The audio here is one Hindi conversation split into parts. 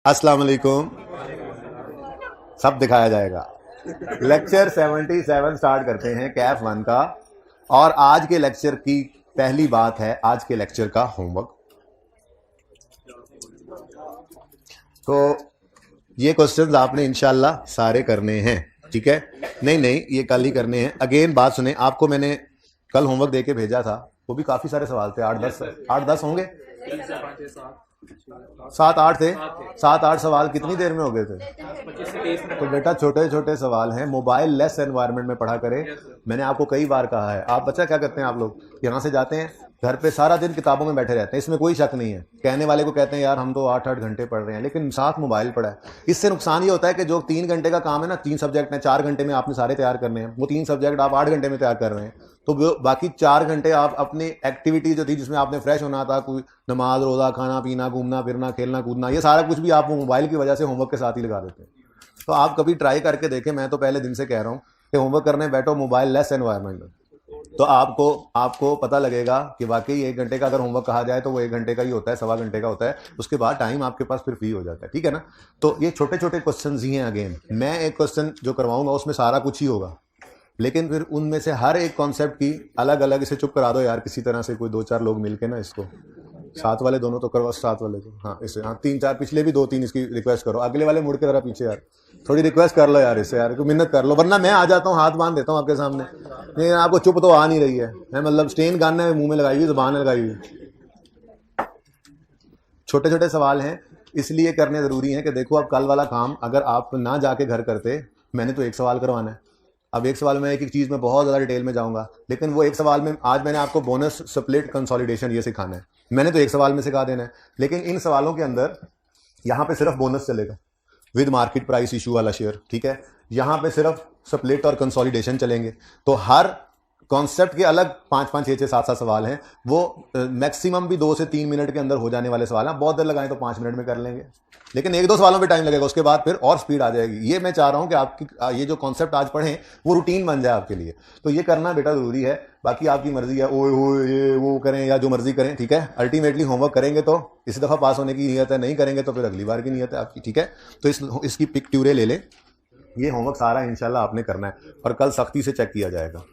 अस्सलाम वालेकुम। सब दिखाया जाएगा। लेक्चर 77 स्टार्ट करते हैं कैफ 1 का। और आज के लेक्चर की पहली बात है आज के लेक्चर का होमवर्क। तो ये क्वेश्चंस आपने इंशाल्लाह सारे करने हैं, ठीक है? नहीं ये कल ही करने हैं। अगेन बात सुने, आपको मैंने कल होमवर्क देके भेजा था, वो भी काफी सारे सवाल थे, 8-10 होंगे, 7-8 थे। 7-8 सवाल कितनी देर में हो गए थे? तो बेटा छोटे छोटे सवाल हैं, मोबाइल लेस एनवायरनमेंट में पढ़ा करें। मैंने आपको कई बार कहा है। आप बच्चा क्या करते हैं, आप लोग यहाँ से जाते हैं, घर पे सारा दिन किताबों में बैठे रहते हैं, इसमें कोई शक नहीं है। कहने वाले को कहते हैं यार हम तो 8-8 घंटे पढ़ रहे हैं, लेकिन साथ मोबाइल पढ़ा है। इससे नुकसान ये होता है कि जो 3 घंटे का काम है ना, 3 सब्जेक्ट हैं, 4 घंटे में आपने सारे तैयार करने हैं, वो 3 सब्जेक्ट आप 8 घंटे में तैयार कर रहे हैं। तो बाकी 4 घंटे आप अपनी एक्टिविटी जो थी, जिसमें आपने फ्रेश होना था, कोई नमाज रोज़ा, खाना पीना, घूमना फिरना, खेलना कूदना, ये सारा कुछ भी आप मोबाइल की वजह से होमवर्क के साथ ही लगा देते हैं। तो आप कभी ट्राई करके देखें। मैं तो पहले दिन से कह रहा हूँ कि होमवर्क करने बैठो मोबाइल लेस एनवायरनमेंट में, तो आपको पता लगेगा कि वाकई 1 घंटे का अगर होमवर्क कहा जाए तो वो 1 घंटे का ही होता है, 1.25 घंटे का होता है। उसके बाद टाइम आपके पास फिर फ्री हो जाता है, ठीक है ना? तो ये छोटे छोटे क्वेश्चन ही हैं। अगेन मैं एक क्वेश्चन जो करवाऊंगा उसमें सारा कुछ ही होगा, लेकिन फिर उनमें से हर एक कॉन्सेप्ट की अलग अलग, इसे चुप करा दो यार किसी तरह से, कोई 2-4 लोग मिलके ना इसको, साथ वाले दोनों तो करवा, साथ वाले को, हाँ इसे, हाँ 3-4 पिछले भी 2-3 इसकी रिक्वेस्ट करो। अगले वाले मुड़ के जरा पीछे यार, थोड़ी रिक्वेस्ट कर लो यार इससे, यार कोई मिन्नत कर लो, वरना मैं आ जाता हूँ, हाथ बांध देता हूँ आपके सामने। नहीं आपको चुप तो आ नहीं रही है, मतलब स्टेन गन है मुंह में लगाई हुई, जुबान लगाई हुई। छोटे छोटे सवाल हैं, इसलिए करने जरूरी है कि देखो अब कल वाला काम अगर आप ना जाके घर करते, मैंने तो एक सवाल करवाना है। अब एक सवाल में एक चीज़ में बहुत ज़्यादा डिटेल में जाऊंगा, लेकिन वो एक सवाल में आज मैंने आपको बोनस स्प्लिट कंसोलिडेशन ये सिखाना है। मैंने तो एक सवाल में सिखा देना है, लेकिन इन सवालों के अंदर यहाँ पे सिर्फ बोनस चलेगा विद मार्केट प्राइस इशू वाला शेयर, ठीक है? यहाँ पे सिर्फ स्प्लिट और कंसोलिडेशन चलेंगे। तो हर कॉन्सेप्ट के अलग 5-5, 6-6, 7-7 सवाल हैं। वो मैक्सिमम भी 2 से 3 मिनट के अंदर हो जाने वाले सवाल हैं। बहुत देर लगाएं तो 5 मिनट में कर लेंगे, लेकिन 1-2 सवालों पे टाइम लगेगा, उसके बाद फिर और स्पीड आ जाएगी। ये मैं चाह रहा हूं कि आपकी ये जो कॉन्सेप्ट आज पढ़ें वो रूटीन बन जाए आपके लिए। तो ये करना बेटा जरूरी है। बाकी आपकी मर्जी है, ओए ये वो करें या जो मर्जी करें, ठीक है? अल्टीमेटली होमवर्क करेंगे तो इस दफ़ा पास होने की नीयत है, नहीं करेंगे तो फिर अगली बार की नीयत है आपकी, ठीक है? तो इसकी पिक्चरें ले लें। ये होमवर्क सारा इंशाल्लाह आपने करना है और कल सख्ती से चेक किया जाएगा।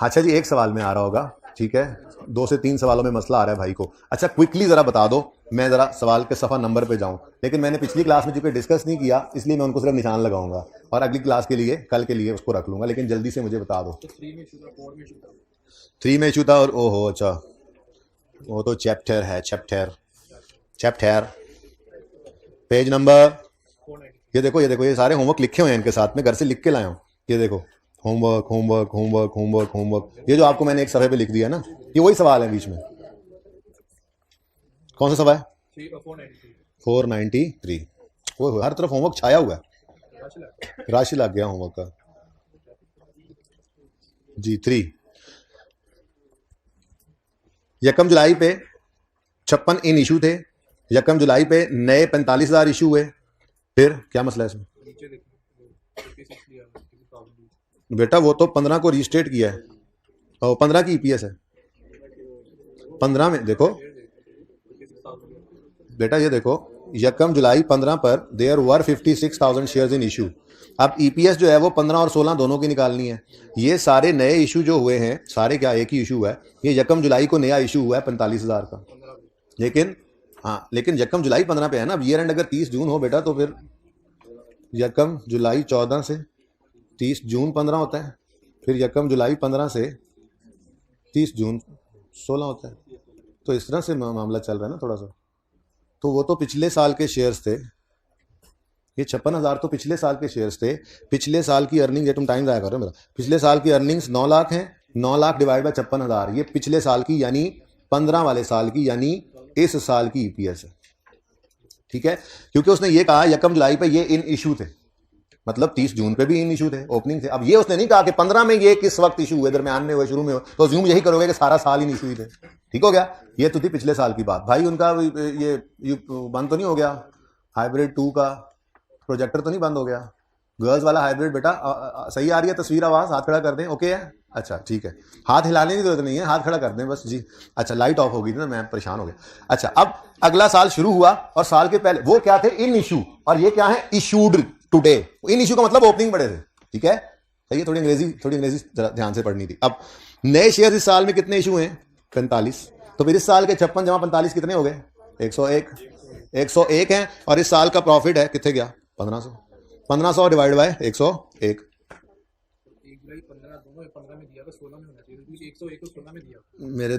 अच्छा जी, एक सवाल में आ रहा होगा, ठीक है? 2 से 3 सवालों में मसला आ रहा है भाई को। अच्छा क्विकली ज़रा बता दो, मैं ज़रा सवाल के सफ़ा नंबर पे जाऊं। लेकिन मैंने पिछली क्लास में चूंकि डिस्कस नहीं किया, इसलिए मैं उनको सिर्फ निशान लगाऊंगा और अगली क्लास के लिए, कल के लिए उसको रख लूंगा। लेकिन जल्दी से मुझे बता दो। 3 में इशू था और ओहो अच्छा, वो तो चैप्टर है, चैप्टर पेज नंबर, ये देखो ये सारे होमवर्क लिखे हुए हैं इनके साथ में, घर से लिख के लाया हूँ। ये देखो होमवर्क, ये जो आपको मैंने एक सफ़े पे लिख दिया ना, ये वही सवाल है बीच में। कौन सा सवाल है? 493। वो हर तरफ होमवर्क छाया हुआ है, राशि लग गया होमवर्क का जी। 3 यकम जुलाई पे 56 इन इशू थे। यकम जुलाई पे नए 45,000 इशू हुए। फिर क्या मसला है इसमें बेटा? वो तो 15 को रिस्टेट किया है और 15 की ईपीएस है। 15 में देखो बेटा, ये देखो यकम जुलाई 15 पर there were 56,000 shares in issue. अब ईपीएस जो है वो 15 और 16 दोनों की निकालनी है। ये सारे नए इशू जो हुए हैं, सारे क्या एक ही इशू हुआ है? ये यकम जुलाई को नया इशू हुआ है 45,000 का। लेकिन हाँ, लेकिन यकम जुलाई 15 पे है ना। अब ईयर एंड अगर 30 जून हो बेटा, तो फिर यकम जुलाई 14 से 30 जून 15 होता है। फिर यकम जुलाई 15 से 30 जून 16 होता है। तो इस तरह से मामला चल रहा है ना थोड़ा सा। तो वो तो पिछले साल के शेयर्स थे, ये 56,000 तो पिछले साल के शेयर्स थे। पिछले साल की अर्निंग, ये तुम टाइम ज़ाया कर रहे हो मेरा, पिछले साल की अर्निंग्स 9 लाख हैं। 9 लाख डिवाइड बाय 56,000, ये पिछले साल की यानी 15 वाले साल की, यानी इस साल की ईपीएस है, ठीक है? क्योंकि उसने ये कहा यकम जुलाई पे ये इन इशू थे, मतलब 30 जून पे भी इन इशू थे, ओपनिंग थे। अब ये उसने नहीं कहा कि 15 में ये किस वक्त इशू हुए, दरमियान में हुए, शुरू में हुए। तो ज्यूम यही करोगे कि सारा साल इन इशू ही थे, ठीक हो गया? ये तो थी पिछले साल की बात। भाई उनका ये बंद तो नहीं हो गया? हाइब्रिड 2 का प्रोजेक्टर तो नहीं बंद हो गया? गर्ल्स वाला हाइब्रिड बेटा सही आ रही है तस्वीर, आवाज? हाथ खड़ा कर दें, ओके है? अच्छा ठीक है, हाथ हिलाने की जरूरत नहीं है, हाथ खड़ा कर दें बस जी। अच्छा लाइट ऑफ हो गई थी ना, मैं परेशान हो गया। अच्छा अब अगला साल शुरू हुआ और साल के पहले वो क्या थे, इन इशू, और ये क्या है, इशूड टुडे। इन इशू का मतलब ओपनिंग पड़े थे, ठीक है, सही है। थोड़ी अंग्रेजी ध्यान से पढ़नी थी। अब नए शेयर इस साल में कितने इशू हैं, 45। तो फिर इस साल के 56 जमा 45 कितने हो गए, 101 हैं। और इस साल का प्रॉफिट है कितने गया, 1500 डिवाइड बाय 101। मेरे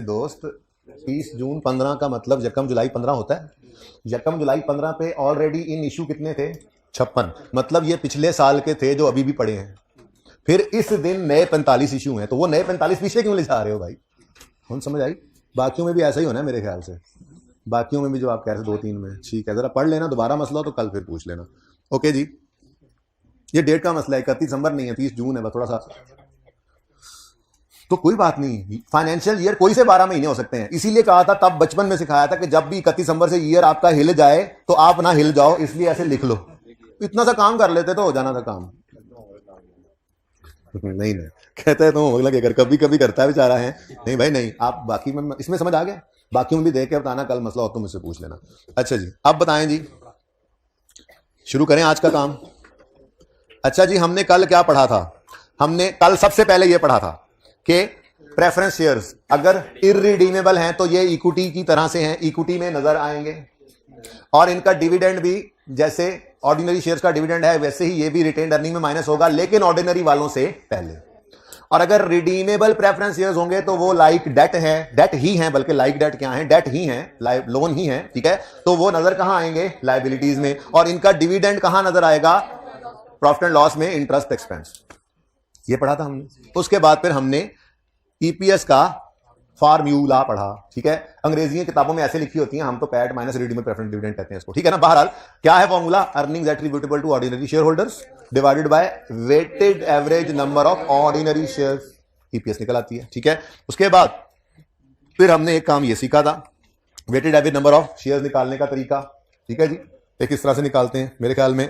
दोस्त 30 जून 15 का मतलब यकम जुलाई 15 होता है। यकम जुलाई 15 पे ऑलरेडी इन इशू कितने थे, 56। मतलब ये पिछले साल के थे जो अभी भी पड़े हैं। फिर इस दिन नए 45 इशू हैं, तो वो नए 45 पीछे क्यों ले जा रहे हो भाई, हम समझ आई। बाकियों में भी ऐसा ही होना है मेरे ख्याल से, बाकियों में भी जो आप कह रहे थे 2-3 में, ठीक है, जरा पढ़ लेना, दोबारा मसला हो तो कल फिर पूछ लेना। ओके जी, ये डेट का मसला है, 31 दिसंबर नहीं है, 30 जून है, बस थोड़ा सा, तो कोई बात नहीं। फाइनेंशियल ईयर कोई से 12 महीने हो सकते हैं, इसीलिए कहा था तब बचपन में सिखाया था कि जब भी 31 दिसंबर से ईयर आपका हिल जाए तो आप ना हिल जाओ, इसलिए ऐसे लिख लो। इतना सा काम कर लेते तो हो जाना था काम। नहीं कहते हैं तो अगला क्या कर, कभी कभी करता है बेचारा है। नहीं भाई नहीं, आप बाकी में इसमें समझ आ गया, बाकी में भी देख के बताना, कल मसला हो तो मुझसे पूछ लेना। अच्छा जी अब बताएं जी, शुरू करें आज का काम। अच्छा जी, हमने कल क्या पढ़ा था, हमने कल सबसे पहले यह पढ़ा था कि प्रेफरेंस शेयर्स अगर इररिडीमेबल हैं तो ये इक्विटी की तरह से हैं, इक्विटी में नजर आएंगे, और इनका डिविडेंड भी जैसे ऑर्डिनरी शेयर्स का डिविडेंड है वैसे ही ये भी रिटेन्ड अर्निंग में माइनस होगा, लेकिन ऑर्डिनरी वालों से पहले। और अगर रिडीमेबल प्रेफरेंस शेयर्स होंगे तो वो लाइक डेट है, डेट ही है, बल्कि लाइक डेट क्या है, डेट ही है, लोन ही है, ठीक है। तो वो नजर कहां आएंगे, लायबिलिटीज में, और इनका डिविडेंड कहां नजर आएगा, प्रॉफिट एंड लॉस में, इंटरेस्ट एक्सपेंस। ये पढ़ा था हमने। उसके बाद फिर हमने ईपीएस का फार्मूला पढ़ा, ठीक है। अंग्रेजी किताबों में ऐसे लिखी होती हैं, हम तो PAT minus redeemable preference dividend कहते हैं इसको, ठीक है ना। बहरहाल क्या है formula, earnings attributable to ordinary share holders divided by weighted average number of ordinary shares, EPS निकल आती है, ठीक है। उसके बाद फिर हमने एक काम ये सीखा था, weighted average number of shares निकालने का तरीका, ठीक है जी। ये किस तरह से निकालते हैं, मेरे ख्याल में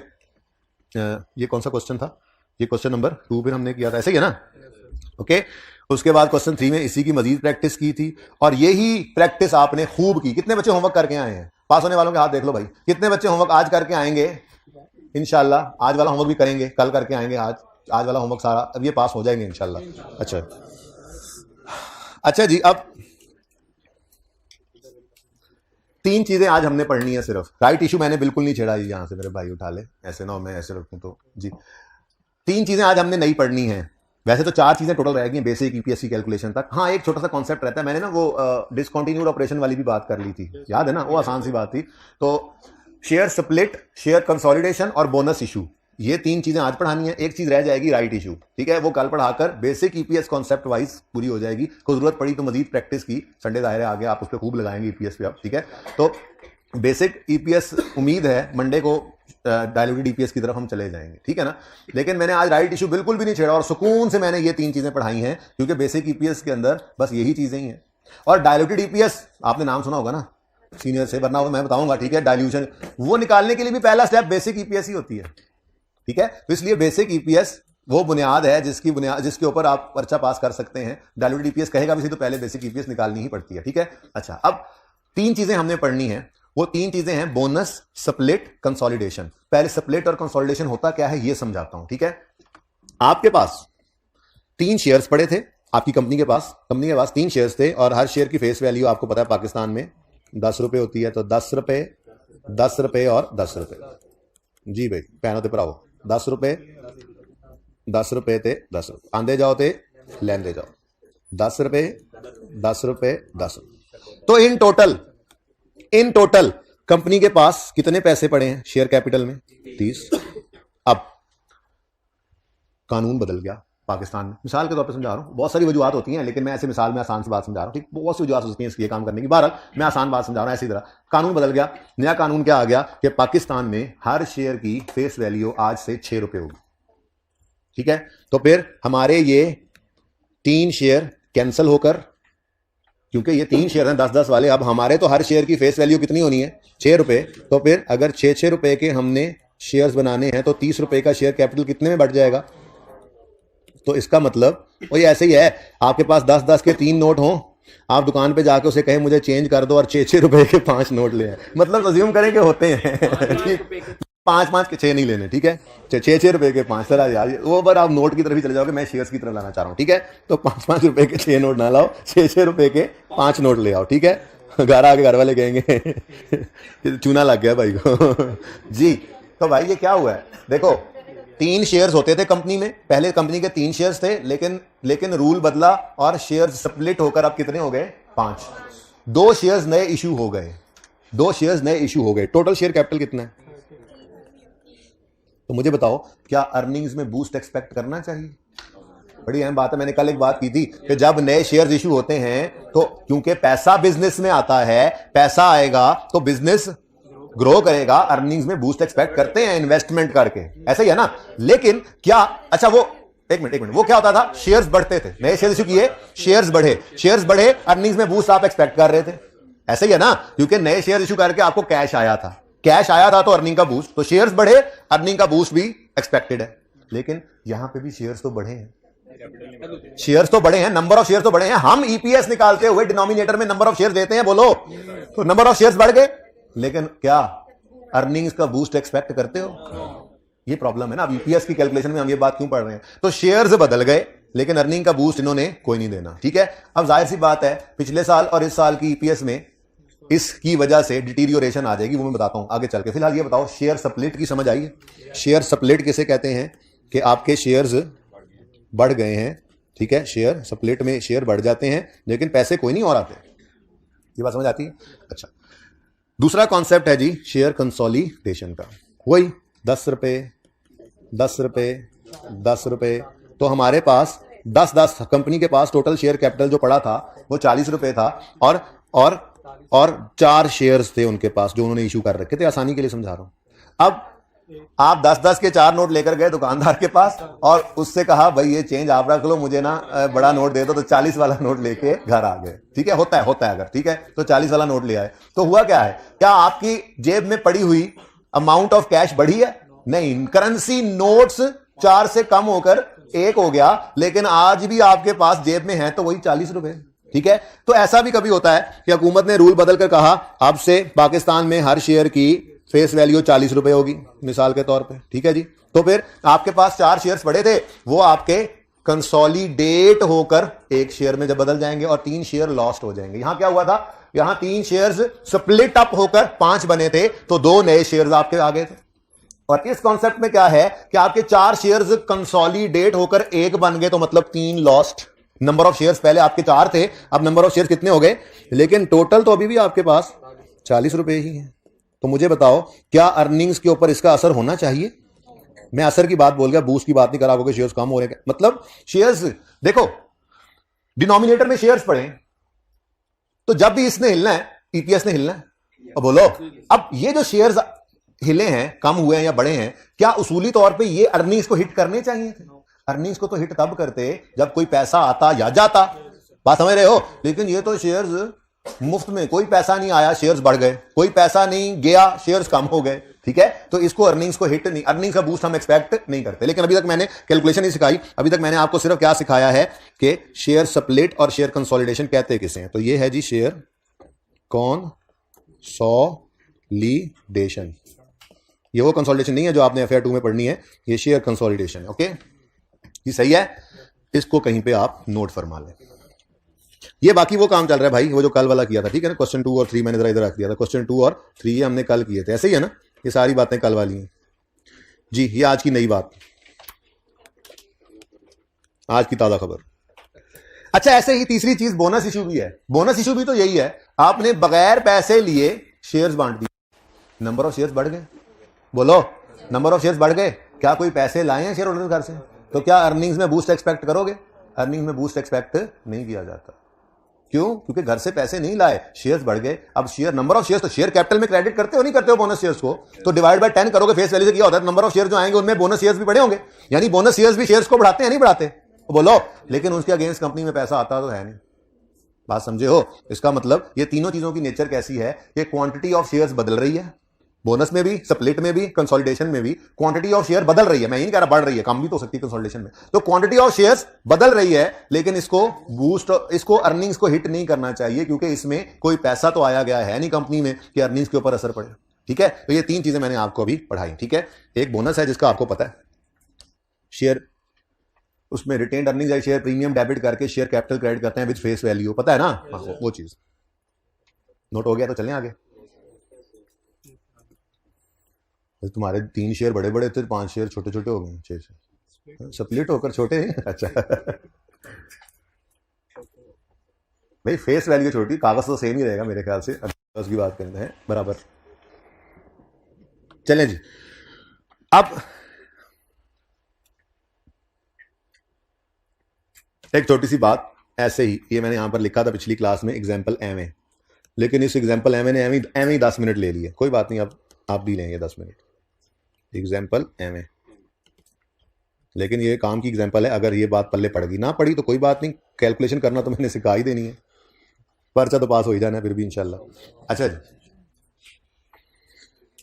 ये कौन सा क्वेश्चन था, ये क्वेश्चन नंबर 2 फिर हमने किया था, ऐसे ही है ना, ओके। उसके बाद क्वेश्चन 3 में इसी की मजीद प्रैक्टिस की थी, और यही प्रैक्टिस आपने खूब की। कितने बच्चे होमवर्क करके आए हैं, पास होने वालों के हाथ देख लो भाई, कितने बच्चे होमवर्क आज करके आएंगे, इंशाल्लाह आज वाला होमवर्क भी करेंगे, कल करके आएंगे, आज वाला होमवर्क सारा, अब ये पास हो जाएंगे इंशाल्लाह। अच्छा जी, अब 3 चीजें आज हमने पढ़नी है सिर्फ। राइट इशू मैंने बिल्कुल नहीं छेड़ा, यहां से मेरे भाई उठा ले, ऐसे ना हो मैं ऐसे रखूं तो जी। 3 चीजें आज हमने नहीं पढ़नी है, वैसे तो 4 चीजें टोटल रहेगी बेसिक ईपीएस की कैलकुलेशन तक। हाँ एक छोटा सा कॉन्सेप्ट रहता है, मैंने ना वो डिसकंटिन्यूड ऑपरेशन वाली भी बात कर ली थी, याद है ना, वो आसान सी बात थी। तो शेयर स्प्लिट, शेयर कंसोलिडेशन और बोनस इशू, ये 3 चीजें आज पढ़ानी है। एक चीज रह जाएगी राइट इशू, ठीक है, वो कल पढ़ाकर बेसिक ईपीएस कॉन्सेप्ट वाइज पूरी हो जाएगी। कोई जरूरत पड़ी तो मजीद प्रैक्टिस की, संडे जाहिर है आगे आप उस पर खूब लगाएंगे ईपीएस पे आप, ठीक है। तो बेसिक ईपीएस उम्मीद है मंडे को डायल्यूटेड ईपीएस की तरफ हम चले जाएंगे, ठीक है ना। लेकिन मैंने आज राइट इशू बिल्कुल भी नहीं छेड़ा, और सुकून से मैंने ये 3 चीजें पढ़ाई हैं, क्योंकि बेसिक ईपीएस के अंदर बस यही चीजें ही हैं। और डायल्यूटेड ईपीएस आपने नाम सुना होगा ना सीनियर से, वरना मैं बताऊंगा, ठीक है। डायल्यूशन वो निकालने के लिए भी पहला स्टेप बेसिक ईपीएस ही होती है, ठीक है। तो इसलिए बेसिक ईपीएस वो बुनियाद है जिसके ऊपर आप पर्चा पास कर सकते हैं। डायल्यूटेड ईपीएस कहेगा भी तो पहले बेसिक ईपीएस निकालनी ही पड़ती है, ठीक है। अच्छा, अब 3 चीजें हमने पढ़नी है, वो 3 चीजें हैं बोनस, स्प्लिट, कंसोलिडेशन। पहले स्प्लिट और कंसोलिडेशन होता क्या है ये समझाता हूं, ठीक है। आपके पास 3 शेयर्स पड़े थे, आपकी कंपनी के पास 3 शेयर्स थे, और हर शेयर की फेस वैल्यू आपको पता है पाकिस्तान में 10 रुपए होती है। तो 10 रुपए, 10 रुपए और 10 रुपए। जी भाई पैनों ते भराओ, 10 रुपए, 10 रुपए ते 10 रुपए, आंदे जाओ ते लेंदे जाओ, 10 रुपए, 10 रुपए, 10 रुपए। तो इन टोटल कंपनी के पास कितने पैसे पड़े हैं शेयर कैपिटल में, 30। अब कानून बदल गया पाकिस्तान में, मिसाल के तौर पर समझा रहा हूं, बहुत सारी वजूहत होती हैं, लेकिन मैं ऐसे मिसाल में आसान सी बात समझा रहा हूं, ठीक। बहुत सी वजूहत होती हैं इसके काम करने की, बहरहाल मैं आसान बात समझा रहा हूं। ऐसी तरह कानून बदल गया, नया कानून क्या आ गया कि पाकिस्तान में हर शेयर की फेस वैल्यू आज से 6 रुपए होगी, ठीक है। तो फिर हमारे ये 3 शेयर कैंसिल होकर, क्योंकि ये 3 शेयर हैं 10-10 वाले, अब हमारे तो हर शेयर की फेस वैल्यू कितनी होनी है, 6 रुपए। तो फिर अगर 6-6 रुपए के हमने शेयर्स बनाने हैं तो 30 रुपए का शेयर कैपिटल कितने में बढ़ जाएगा, तो इसका मतलब वही ऐसे ही है, आपके पास 10-10 के 3 नोट हों, आप दुकान पे जाके उसे कहें मुझे चेंज कर दो और 6-6 रुपए के 5 नोट ले आए, मतलब अज्यूम करें कि होते हैं 5-5 के 6 नहीं लेने, ठीक है, 6-6 रुपए के 5। सर यार वो पर आप नोट की तरफ ही चले जाओगे, मैं शेयर्स की तरफ लाना चाह रहा हूँ, ठीक है। तो 5-5 रुपए के 6 नोट ना लाओ, 6-6 रुपए के 5 नोट ले आओ, ठीक है। घर आके घर वाले कहेंगे चूना लग गया भाई को जी। तो भाई ये क्या हुआ है, देखो 3 शेयर्स होते थे कंपनी में, पहले कंपनी के 3 शेयर्स थे, लेकिन रूल बदला और शेयर स्प्लिट होकर अब कितने हो गए, 5। 2 शेयर्स नए इशू हो गए, 2 शेयर्स नए इशू हो गए। टोटल शेयर कैपिटल कितना है? तो मुझे बताओ, क्या अर्निंग्स में बूस्ट एक्सपेक्ट करना चाहिए? बड़ी अहम बात है, मैंने कल एक बात की थी कि जब नए शेयर्स इशू होते हैं तो क्योंकि पैसा बिजनेस में आता है, पैसा आएगा तो बिजनेस ग्रो करेगा, अर्निंग्स में बूस्ट एक्सपेक्ट करते हैं इन्वेस्टमेंट करके, ऐसा ही है ना। लेकिन क्या, अच्छा वो एक मिनट, वो क्या होता था, शेयर्स बढ़ते थे, नए शेयर्स इशू किए, शेयर्स बढ़े, अर्निंग्स में बूस्ट आप एक्सपेक्ट कर रहे थे, ऐसा ही है ना, क्योंकि नए शेयर इशू करके आपको कैश आया था तो अर्निंग का बूस्ट, तो शेयर्स बढ़े, अर्निंग का बूस्ट भी एक्सपेक्टेड है। लेकिन यहां पे भी शेयर्स तो बढ़े हैं, नंबर ऑफ शेयर्स तो बढ़े हैं। हम ईपीएस निकालते हुए डिनोमिनेटर में नंबर ऑफ शेयर्स देते हैं, बोलो, तो नंबर ऑफ शेयर्स बढ़ गए, लेकिन क्या अर्निंग्स का बूस्ट एक्सपेक्ट करते हो? ये प्रॉब्लम है ना। अब ईपीएस की कैलकुलेशन में हम ये बात क्यों पढ़ रहे हैं, तो शेयर्स बदल गए लेकिन अर्निंग का बूस्ट इन्होंने कोई नहीं देना, ठीक है। अब जाहिर सी बात है पिछले साल और इस साल की ईपीएस में इसकी वजह से डिटीरियोरेशन आ जाएगी, वो मैं बताता हूं आगे चल के। फिलहाल ये बताओ, शेयर स्प्लिट की समझ आई है? शेयर स्प्लिट किसे कहते हैं कि आपके शेयर्स बढ़ गए हैं, ठीक है, शेयर स्प्लिट में शेयर बढ़ जाते हैं लेकिन पैसे कोई नहीं और आते, ये बात समझ आती है? अच्छा, दूसरा कॉन्सेप्ट है जी शेयर कंसोलिडेशन का, वही 10 रुपए 10 रुपए 10 रुपए। तो हमारे पास 10-10 कंपनी के पास टोटल शेयर कैपिटल जो पड़ा था वो 40 रुपए था, और 4 शेयर्स थे उनके पास जो उन्होंने इशू कर रखे थे, आसानी के लिए समझा रहा हूं। अब आप 10-10 के 4 नोट लेकर गए दुकानदार के पास और उससे कहा भाई ये चेंज आप रख लो, मुझे ना बड़ा नोट दे दो, तो 40 वाला नोट लेके घर आ गए, ठीक है, होता है अगर, ठीक है, तो 40 वाला नोट ले आए। तो हुआ क्या है, क्या आपकी जेब में पड़ी हुई अमाउंट ऑफ कैश बढ़ी है? नहीं, करेंसी नोट्स 4 से कम होकर 1 हो गया, लेकिन आज भी आपके पास जेब में है तो वही 40 रुपए, ठीक है। तो ऐसा भी कभी होता है कि हुकूमत ने रूल बदल कर कहा अब से पाकिस्तान में हर शेयर की फेस वैल्यू 40 रुपए होगी, मिसाल के तौर पे, ठीक है जी। तो फिर आपके पास 4 शेयर्स पड़े थे, वो आपके कंसोलिडेट होकर 1 शेयर में जब बदल जाएंगे और 3 शेयर लॉस्ट हो जाएंगे। यहां क्या हुआ था, यहां 3 शेयर्स स्प्लिट अप होकर 5 बने थे, तो 2 नए शेयर्स आपके आ गए थे। और इस कॉन्सेप्ट में क्या है कि आपके 4 शेयर्स कंसोलिडेट होकर 1 बन गए, तो मतलब 3 लॉस्ट। नंबर ऑफ शेयर्स पहले आपके 4 थे, अब नंबर ऑफ शेयर्स कितने हो गए, लेकिन टोटल तो अभी भी आपके पास 40 रुपए ही है। तो मुझे बताओ, क्या अर्निंग्स के ऊपर इसका असर होना चाहिए? मैं असर की बात बोल गया, बूस्ट की बात नहीं करा, क्योंकि शेयर्स कम हो रहे हैं। मतलब शेयर्स देखो, डिनोमिनेटर में शेयर्स पड़े, तो जब भी इसने हिलना है ईपीएस ने हिलना है। अब बोलो, अब ये जो शेयर्स हिले हैं, कम हुए हैं या बढ़े हैं, क्या उसूली तौर पे ये अर्निंग्स को हिट करने चाहिए थे? अर्निंग्स को तो हिट तब करते जब कोई पैसा आता या जाता, बात समझ रहे हो। लेकिन ये तो शेयर्स मुफ्त में, कोई पैसा नहीं आया शेयर्स बढ़ गए, कोई पैसा नहीं गया शेयर्स कम हो गए, ठीक है। तो इसको अर्निंग्स को हिट नहीं, अर्निंग्स का बूस्ट हम एक्सपेक्ट नहीं करते। लेकिन अभी तक मैंने कैलकुलेशन नहीं सिखाई, अभी तक मैंने आपको सिर्फ क्या सिखाया है कि शेयर स्प्लिट और शेयर कंसोलिडेशन कहते किसे हैं। तो ये है जी शेयर कंसोलिडेशन, ये वो कंसोलिडेशन नहीं है जो आपने FAR 2 में पढ़नी है, ये शेयर कंसोलिडेशन है, ओके, ये सही है। इसको कहीं पे आप नोट फरमा लें। ये बाकी वो काम चल रहा है भाई, वो जो कल वाला किया था, ठीक है ना, क्वेश्चन 2 और 3 मैंने जरा इधर रख दिया था, क्वेश्चन 2 और 3 ये हमने कल किए थे, ऐसे ही है ना, ये सारी बातें कल वाली हैं जी। ये आज की नई बात, आज की ताजा खबर। अच्छा, ऐसे ही तीसरी चीज बोनस इशू भी है। बोनस इशू भी तो यही है, आपने बगैर पैसे लिए शेयर्स बांट दिए, नंबर ऑफ शेयर्स बढ़ गए। बोलो, नंबर ऑफ शेयर्स बढ़ गए, क्या कोई पैसे लाए हैं शेयर होल्डर घर से? तो क्या अर्निंग्स में बूस्ट एक्सपेक्ट करोगे? अर्निंग्स में बूस्ट एक्सपेक्ट नहीं किया जाता। क्यों? क्योंकि घर से पैसे नहीं लाए, शेयर्स बढ़ गए। अब शेयर, नंबर ऑफ शेयर्स तो शेयर कैपिटल में क्रेडिट करते हो नहीं करते हो बोनस शेयर्स को? तो डिवाइड बाय 10 करोगे फेस वैल्यू से, क्या होता है, नंबर ऑफ शेयर्स जो आएंगे उनमें बोनस शेयर्स भी बढ़े होंगे, यानी बोनस शेयर्स भी शेयर्स को बढ़ाते हैं नहीं बढ़ाते? तो बोलो, लेकिन उसके अगेंस्ट कंपनी में पैसा आता तो है नहीं, बात समझे हो। इसका मतलब ये तीनों चीजों की नेचर कैसी है कि क्वांटिटी ऑफ शेयर्स बदल रही है, बोनस में भी, स्प्लिट में भी, कंसोलिडेशन में भी क्वांटिटी ऑफ शेयर बदल रही है। मैं ये नहीं कह रहा बढ़ रही है, कम भी तो हो सकती है कंसोलिडेशन में। तो क्वांटिटी ऑफ शेयर्स बदल रही है, लेकिन इसको अर्निंग्स को हिट नहीं करना चाहिए, क्योंकि इसमें कोई पैसा तो आया गया है नहीं कंपनी में कि अर्निंग्स के ऊपर असर पड़े। ठीक है, तो ये 3 चीजें मैंने आपको अभी पढ़ाई। ठीक है, एक बोनस है जिसका आपको पता है, शेयर उसमें रिटेन्ड अर्निंग्स या शेयर प्रीमियम डेबिट करके शेयर कैपिटल क्रेडिट करते हैं विद फेस वैल्यू, पता है ना? वो चीज नोट हो गया तो चलें आगे। तुम्हारे 3 शेयर बड़े बड़े थे, 5 शेयर छोटे छोटे हो गए, 6 शेयर स्प्लिट होकर छोटे हैं। अच्छा भाई फेस वैल्यू छोटी, कागज तो सेम ही रहेगा मेरे ख्याल से, कागज की बात करते हैं बराबर। चलें जी, अब एक छोटी सी बात ऐसे ही, ये मैंने यहां पर लिखा था पिछली क्लास में, एग्जाम्पल एम, लेकिन इस एग्जाम्पल एम ने एम ही 10 मिनट ले लिए, कोई बात नहीं, अब आप भी लेंगे 10 मिनट। एग्जाम्पल एम, लेकिन ये काम की एग्जाम्पल है, अगर ये बात पल्ले पड़ गई, ना पड़ी तो कोई बात नहीं, कैलकुलेशन करना तो मैंने सिखा ही देनी है, पर्चा तो पास हो ही जाना है फिर भी इंशाल्लाह। अच्छा जी,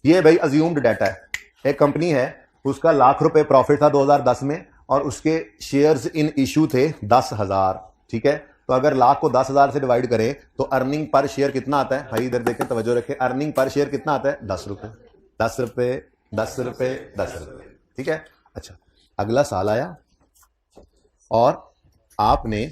ये भाई अज्यूम्ड डाटा है, एक कंपनी है, उसका ₹1,00,000 प्रॉफिट था 2010 में, और उसके शेयर्स इन इशू थे 10,000। ठीक है, तो अगर लाख को 10,000 से डिवाइड करें तो अर्निंग पर शेयर कितना आता है भाई? इधर देखें, तवज्जो रखें, अर्निंग पर शेयर कितना आता है? 10 रुपए, 10 रुपए, 10 रुपए, 10 रुपए। ठीक है, अच्छा, अगला साल आया और आपने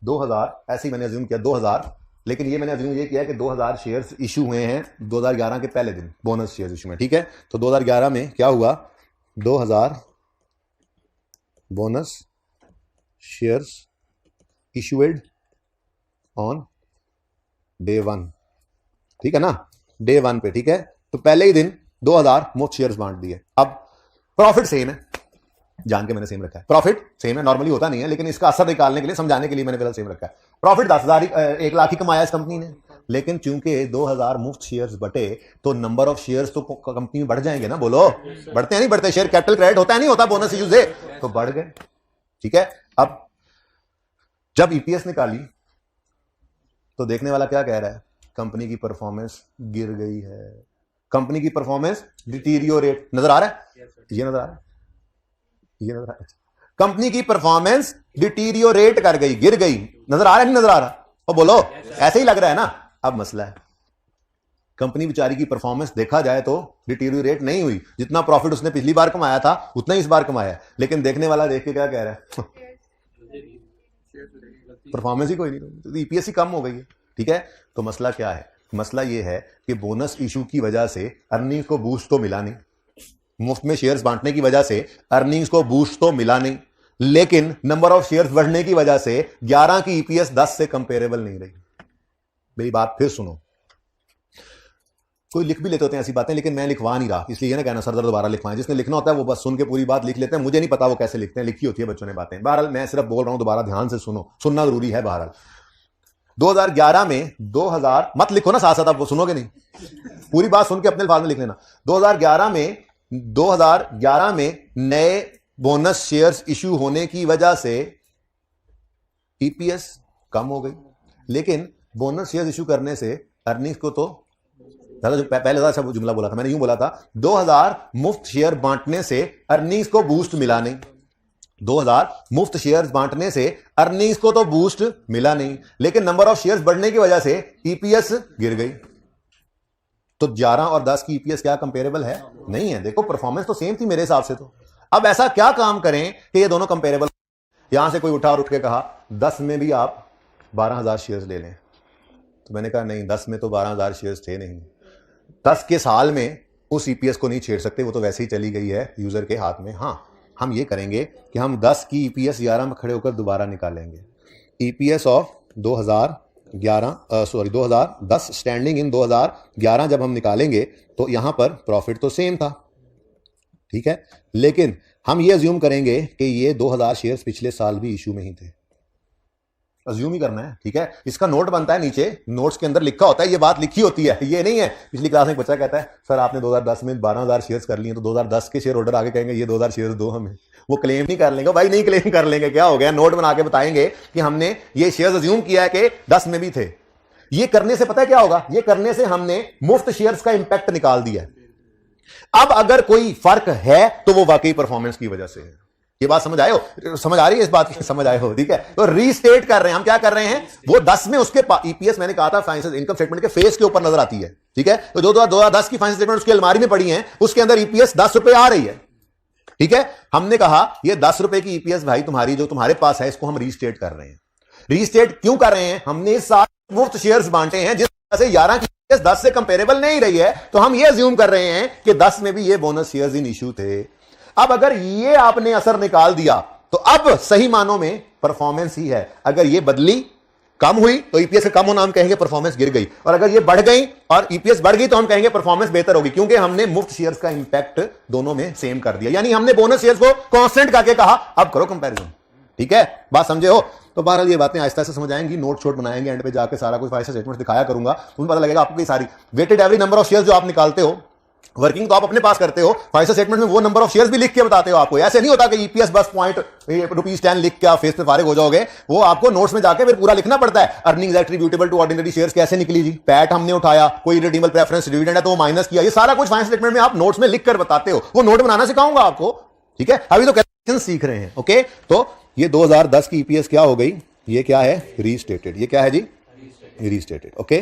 2000, ऐसे ही मैंने अज्यूम किया 2000, लेकिन ये मैंने अज्यूम ये किया कि 2000 शेयर्स इशू हुए हैं 2011 के पहले दिन, बोनस शेयर्स इशू में। ठीक है, तो 2011 में क्या हुआ? 2000 bonus shares issued on day 1। ठीक है ना, डे 1 पे। ठीक है, तो पहले ही दिन 2000 मुफ्त शेयर्स बांट दिए। अब प्रॉफिट सेम है, जान के मैंने सेम रखा है, प्रॉफिट सेम है, नॉर्मली होता नहीं है, लेकिन इसका असर निकालने के लिए, समझाने के लिए मैंने फिलहाल सेम रखा है। प्रॉफिट 10,000, 1 लाख ही कमाया इस कंपनी ने, लेकिन चूंकि 2000 मुफ्त शेयर्स बटे तो नंबर ऑफ शेयर्स तो कंपनी में बढ़ जाएंगे ना, बोलो बढ़ते हैं नहीं बढ़ते? शेयर कैपिटल क्रेडिट होता है नहीं होता बोनस इशू से, तो बढ़ गए। ठीक है, अब जब ईपीएस निकाली तो देखने वाला क्या कह रहा है? कंपनी की परफॉर्मेंस गिर गई है, कंपनी की परफॉर्मेंस डिटीरियोरेट, नजर आ रहा है? ये नजर आ रहा है, ये नजर आ रहा है, कंपनी की परफॉर्मेंस डिटीरियोरेट कर गई, गिर गई, नजर आ रहा है नहीं नजर आ रहा? और बोलो ऐसे ही लग रहा है ना? अब मसला है, कंपनी बेचारी की परफॉर्मेंस देखा जाए तो डिटीरियोरेट नहीं हुई, जितना प्रॉफिट उसने पिछली बार कमाया था उतना ही इस बार कमाया, लेकिन देखने वाला देख के क्या कह रहा है? परफॉर्मेंस ही कोई नहीं, तो ईपीएस ही कम हो गई है। ठीक है, तो मसला क्या है? मसला ये है कि बोनस इशू की वजह से अर्निंग को बूस्ट तो मिला नहीं, मुफ्त में शेयर्स बांटने की वजह से अर्निंग्स को बूस्ट तो मिला नहीं, लेकिन नंबर ऑफ शेयर्स बढ़ने की वजह से 11 की ईपीएस 10 से कंपेरेबल नहीं रही। मेरी बात फिर सुनो, कोई लिख भी लेते होते हैं ऐसी बातें, लेकिन मैं लिखवा नहीं रहा, इसलिए ना कहना सरदार दोबारा लिखवाएं। जिसने लिखना होता है वो बस सुन के पूरी बात लिख लेते हैं, मुझे नहीं पता वो कैसे लिखते हैं, लिखी होती है बच्चों ने बातें। बहरहाल मैं सिर्फ बोल रहा हूं, दोबारा ध्यान से सुनो, सुनना जरूरी है। बहरहाल 2011 में 2000 मत लिखो ना साथ साथ, आप वो सुनोगे नहीं, पूरी बात सुन के अपने अल्फाज में लिख लेना। 2011 में नए बोनस शेयर्स इशू होने की वजह से ईपीएस कम हो गई, लेकिन बोनस शेयर्स इशू करने से अर्निंग्स को तो पहले अच्छा जुमला बोला था मैंने, यूं बोला था 2000 मुफ्त शेयर बांटने से अर्निंग्स को बूस्ट मिला नहीं, 2000 मुफ्त शेयर्स बांटने से अर्निंग्स को तो बूस्ट मिला नहीं, लेकिन नंबर ऑफ शेयर्स बढ़ने की वजह से ईपीएस गिर गई। तो 11 और 10 की ईपीएस क्या कंपेरेबल है? नहीं है। देखो परफॉर्मेंस तो सेम थी मेरे हिसाब से। तो अब ऐसा क्या काम करें कि ये दोनों कंपेरेबल? यहां से कोई उठा और उठ के कहा 10 में भी आप 12,000 शेयर्स ले लें, तो मैंने कहा नहीं, 10 में तो 12,000 शेयर्स थे नहीं, 10 के साल में उस ईपीएस को नहीं छेड़ सकते, वो तो वैसे ही चली गई है यूजर के हाथ में। हाँ, हम ये करेंगे कि हम 10 की ईपीएस 11 में खड़े होकर दोबारा निकालेंगे। ईपीएस ऑफ 2010 स्टैंडिंग इन 2011 जब हम निकालेंगे तो यहां पर प्रॉफिट तो सेम था, ठीक है, लेकिन हम ये अज्यूम करेंगे कि ये 2000 शेयर्स पिछले साल भी इशू में ही थे। अज्यूम ही करना है, ठीक है। इसका नोट बनता है, नीचे नोट्स के अंदर लिखा होता है, ये बात लिखी होती है, ये नहीं है। पिछली क्लास में एक बच्चा कहता है सर आपने 2010 में 12,000 शेयर्स कर लिए, तो 2010 के शेयर होल्डर आगे कहेंगे ये 2000 शेयर्स दो हमें, वो क्लेम नहीं कर लेंगे भाई, नहीं क्लेम कर लेंगे। क्या हो गया? नोट बना के बताएंगे कि हमने ये शेयर्स अज्यूम किया है कि 10 में भी थे, ये करने से पता है क्या होगा, ये करने से हमने मुफ्त शेयर्स का इंपैक्ट निकाल दिया है। अब अगर कोई फर्क है तो वो वाकई परफॉर्मेंस की वजह से है। ये बात समझ आए हो, समझ आ रही है इस बात की, समझ आए हो, ठीक है। तो रीस्टेट कर रहे हैं हम, क्या कर रहे हैं, वो 10 में उसके ईपीएस मैंने कहा था फाइनेंशियल इनकम स्टेटमेंट के फेस के ऊपर नजर आती है, ठीक है। तो जो 2010 की फाइनेंशियल स्टेटमेंट उसकी अलमारी में पड़ी है, उसके अंदर ईपीएस 10 रुपए आ रही है, ठीक है। हमने कहा ये 10 रुपए की ईपीएस भाई तुम्हारी जो तुम्हारे पास है, इसको हम रीस्टेट कर रहे हैं। रीस्टेट क्यों कर रहे हैं, हमने सारे मुफ्त शेयर्स बांटे हैं, जिस तरह से 11 की 10 से कंपेरेबल नहीं रही है, तो हम ये अज्यूम कर रहे हैं कि 10 में भी ये बोनस शेयर्स इन इश्यू थे। अब अगर ये आपने असर निकाल दिया तो अब सही मानों में परफॉर्मेंस ही है। अगर ये बदली, कम हुई, तो ईपीएस कम होना हम कहेंगे परफॉर्मेंस गिर गई, और अगर ये बढ़ गई और ईपीएस बढ़ गई तो हम कहेंगे परफॉर्मेंस बेहतर होगी, क्योंकि हमने मुफ्त शेयर्स का इंपैक्ट दोनों में सेम कर दिया। यानी हमने बोनस शेयर्स को कांस्टेंट करके कहा अब करो कंपैरिजन, ठीक है। बात समझे हो। तो बहरहाल ये बातें आहिस्ता आहिस्ता समझ आएंगी, नोट शोट बनाएंगे, एंड पे जाके सारा कुछ फाइनेंशियल स्टेटमेंट दिखाया करूंगा, तुम्हें पता लगेगा आपको। सारी weighted average number of shares जो आप निकालते हो, वर्किंग तो आप अपने पास करते हो, फाइनेंशियल स्टेटमेंट में वो नंबर ऑफ शेयर्स भी लिख के बताते हो आपको। ऐसे नहीं होता कि ईपीएस बस ₹10 लिख के आप फेस पे फारिग हो जाओगे, वो आपको नोट्स में जाके फिर पूरा लिखना पड़ता है। Earnings attributable to ordinary shares कैसे निकली जी, पैट हमने उठाया, कोई रिडीमेबल प्रेफरेंस डिविडेंड है तो वो माइनस किया, ये सारा कुछ फाइनेंशियल स्टेटमेंट में आप नोट्स में लिख कर बताते हो। वो नोट बनाना सिखाऊंगा आपको, ठीक है। अभी तो कैलकुलेशन सीख रहे हैं, ओके। तो ये 2010 की ईपीएस क्या हो गई, ये क्या है, रीस्टेटेड। ये क्या है जी, रीस्टेटेड, ओके।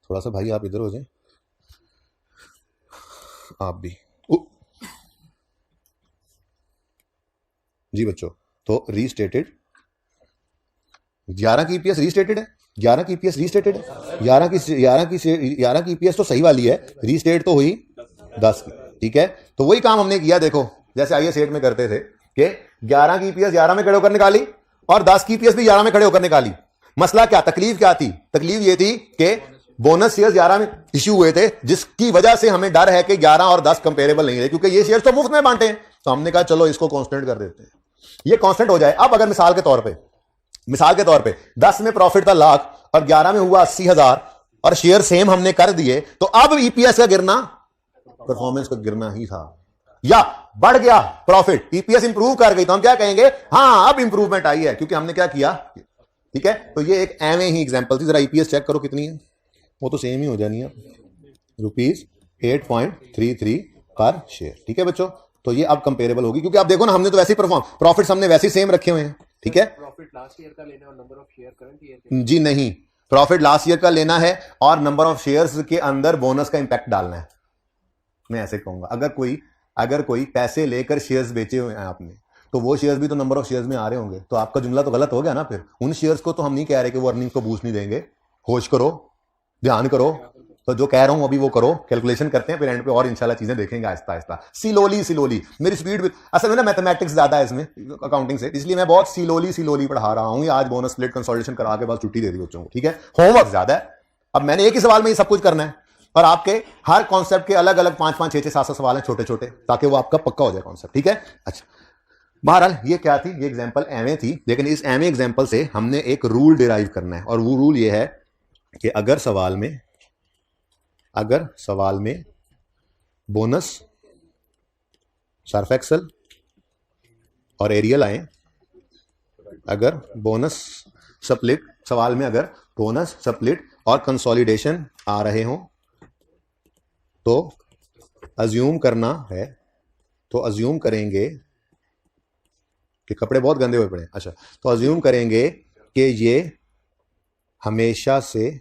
थोड़ा सा भाई आप इधर हो जाए, आप भी जी बच्चों। तो रीस्टेटेड 11 की ईपीएस रीस्टेटेड है, 11 की ईपीएस रीस्टेटेड है, 11 की ईपीएस तो सही वाली है, रीस्टेट तो हुई 10 की, ठीक है। तो वही काम हमने किया, देखो जैसे आईएएस 8 में करते थे कि 11 की ईपीएस 11 में खड़े होकर निकाली और 10 की ईपीएस भी 11 में खड़े होकर निकाली। मसला क्या, तकलीफ क्या थी, तकलीफ ये थी कि बोनस शेयर्स 11 में इश्यू हुए थे, जिसकी वजह से हमें डर है कि 11 और 10 कंपेरेबल नहीं है, क्योंकि ये शेयर्स तो मुफ्त में बांटे हैं। तो हमने कहा चलो इसको कांस्टेंट कर देते हैं, ये कांस्टेंट हो जाए। अब अगर मिसाल के तौर पे 10 में प्रॉफिट था लाख और 11 में हुआ 80,000 और शेयर सेम हमने कर दिए, तो अब ईपीएस का गिरना परफॉर्मेंस का गिरना ही था। या बढ़ गया प्रॉफिट, ईपीएस इंप्रूव कर गई, तो हम क्या कहेंगे, हाँ अब इंप्रूवमेंट आई है, क्योंकि हमने क्या किया, ठीक है। तो ये एक एवं ही एग्जांपल थी। जरा ईपीएस चेक करो कितनी है, वो तो सेम ही हो जानी है, ₹8.33 पर शेयर, ठीक है बच्चों। तो ये अब कंपेरेबल होगी, क्योंकि आप देखो ना, हमने तो वैसे ही प्रॉफिट्स हमने वैसे ही सेम रखे हुए हैं, ठीक है। प्रॉफिट लास्ट ईयर का लेना और number of share current year के, जी नहीं, प्रॉफिट लास्ट ईयर का लेना है और नंबर ऑफ शेयर्स के अंदर बोनस का इंपैक्ट डालना है। मैं ऐसे कहूंगा, अगर कोई पैसे लेकर शेयर्स बेचे हुए हैं आपने, तो वो शेयर्स भी तो नंबर ऑफ शेयर्स में आ रहे होंगे, तो आपका जुमला तो गलत हो गया ना। फिर उन शेयर्स को तो हम नहीं कह रहे कि वो अर्निंग को बूस्ट नहीं देंगे। होश करो, ध्यान करो, तो जो कह रहा हूं अभी वो करो, कैलकुलेशन करते हैं, फिर एंड पे और इंशाल्लाह चीजें देखेंगे आहिस्ता आहिस्ता, सिलोली। मेरी स्पीड भी असल में ना मैथमेटिक्स ज्यादा है इसमें अकाउंटिंग से, इसलिए मैं बहुत सिलोली पढ़ा रहा हूं। आज बोनस स्प्लिट कंसोलिडेशन करा के बाद छुट्टी दे दी बच्चों को, ठीक है। होमवर्क ज्यादा है, अब मैंने एक ही सवाल में ये सब कुछ करना है, और आपके हर कॉन्सेप्ट के अलग अलग 5-5, 6-6, 7-7 सवाल हैं छोटे छोटे, ताकि वो आपका पक्का हो जाए कॉन्सेप्ट, ठीक है। अच्छा, बहरहाल ये क्या थी, ये एग्जांपल एवं थी, लेकिन इस एवं एग्जांपल से हमने एक रूल डिराइव करना है, और वो रूल ये है कि अगर सवाल में बोनस, सर्फ एक्सल और एरियल आए, अगर बोनस स्प्लिट, सवाल में अगर बोनस स्प्लिट और कंसोलिडेशन आ रहे हों, तो अज्यूम करना है, तो अज्यूम करेंगे कि कपड़े बहुत गंदे हुए पड़े, अच्छा, तो अज्यूम करेंगे कि ये हमेशा से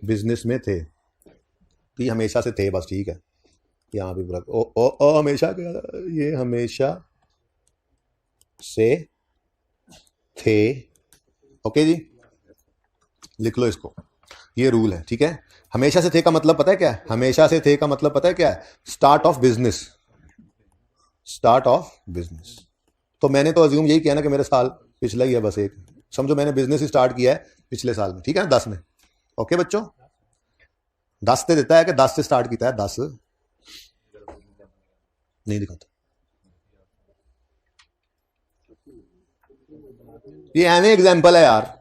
बिजनेस में थे। तो ये हमेशा से थे, बस ठीक है, यहां भी पूरा हमेशा, ये हमेशा से थे, ओके जी, लिख लो इसको, ये रूल है, ठीक है। हमेशा से थे का मतलब पता है क्या है, हमेशा से थे का मतलब पता है क्या है, स्टार्ट ऑफ बिजनेस। तो मैंने तो अज्यूम यही किया ना कि मेरा साल पिछला ही है, बस एक समझो, मैंने बिजनेस स्टार्ट किया है पिछले साल में, ठीक है ना, 10 में, ओके बच्चों। 10 से देता है कि 10 से स्टार्ट किया है, 10 नहीं दिखाता, ये एवं एग्जांपल है यार।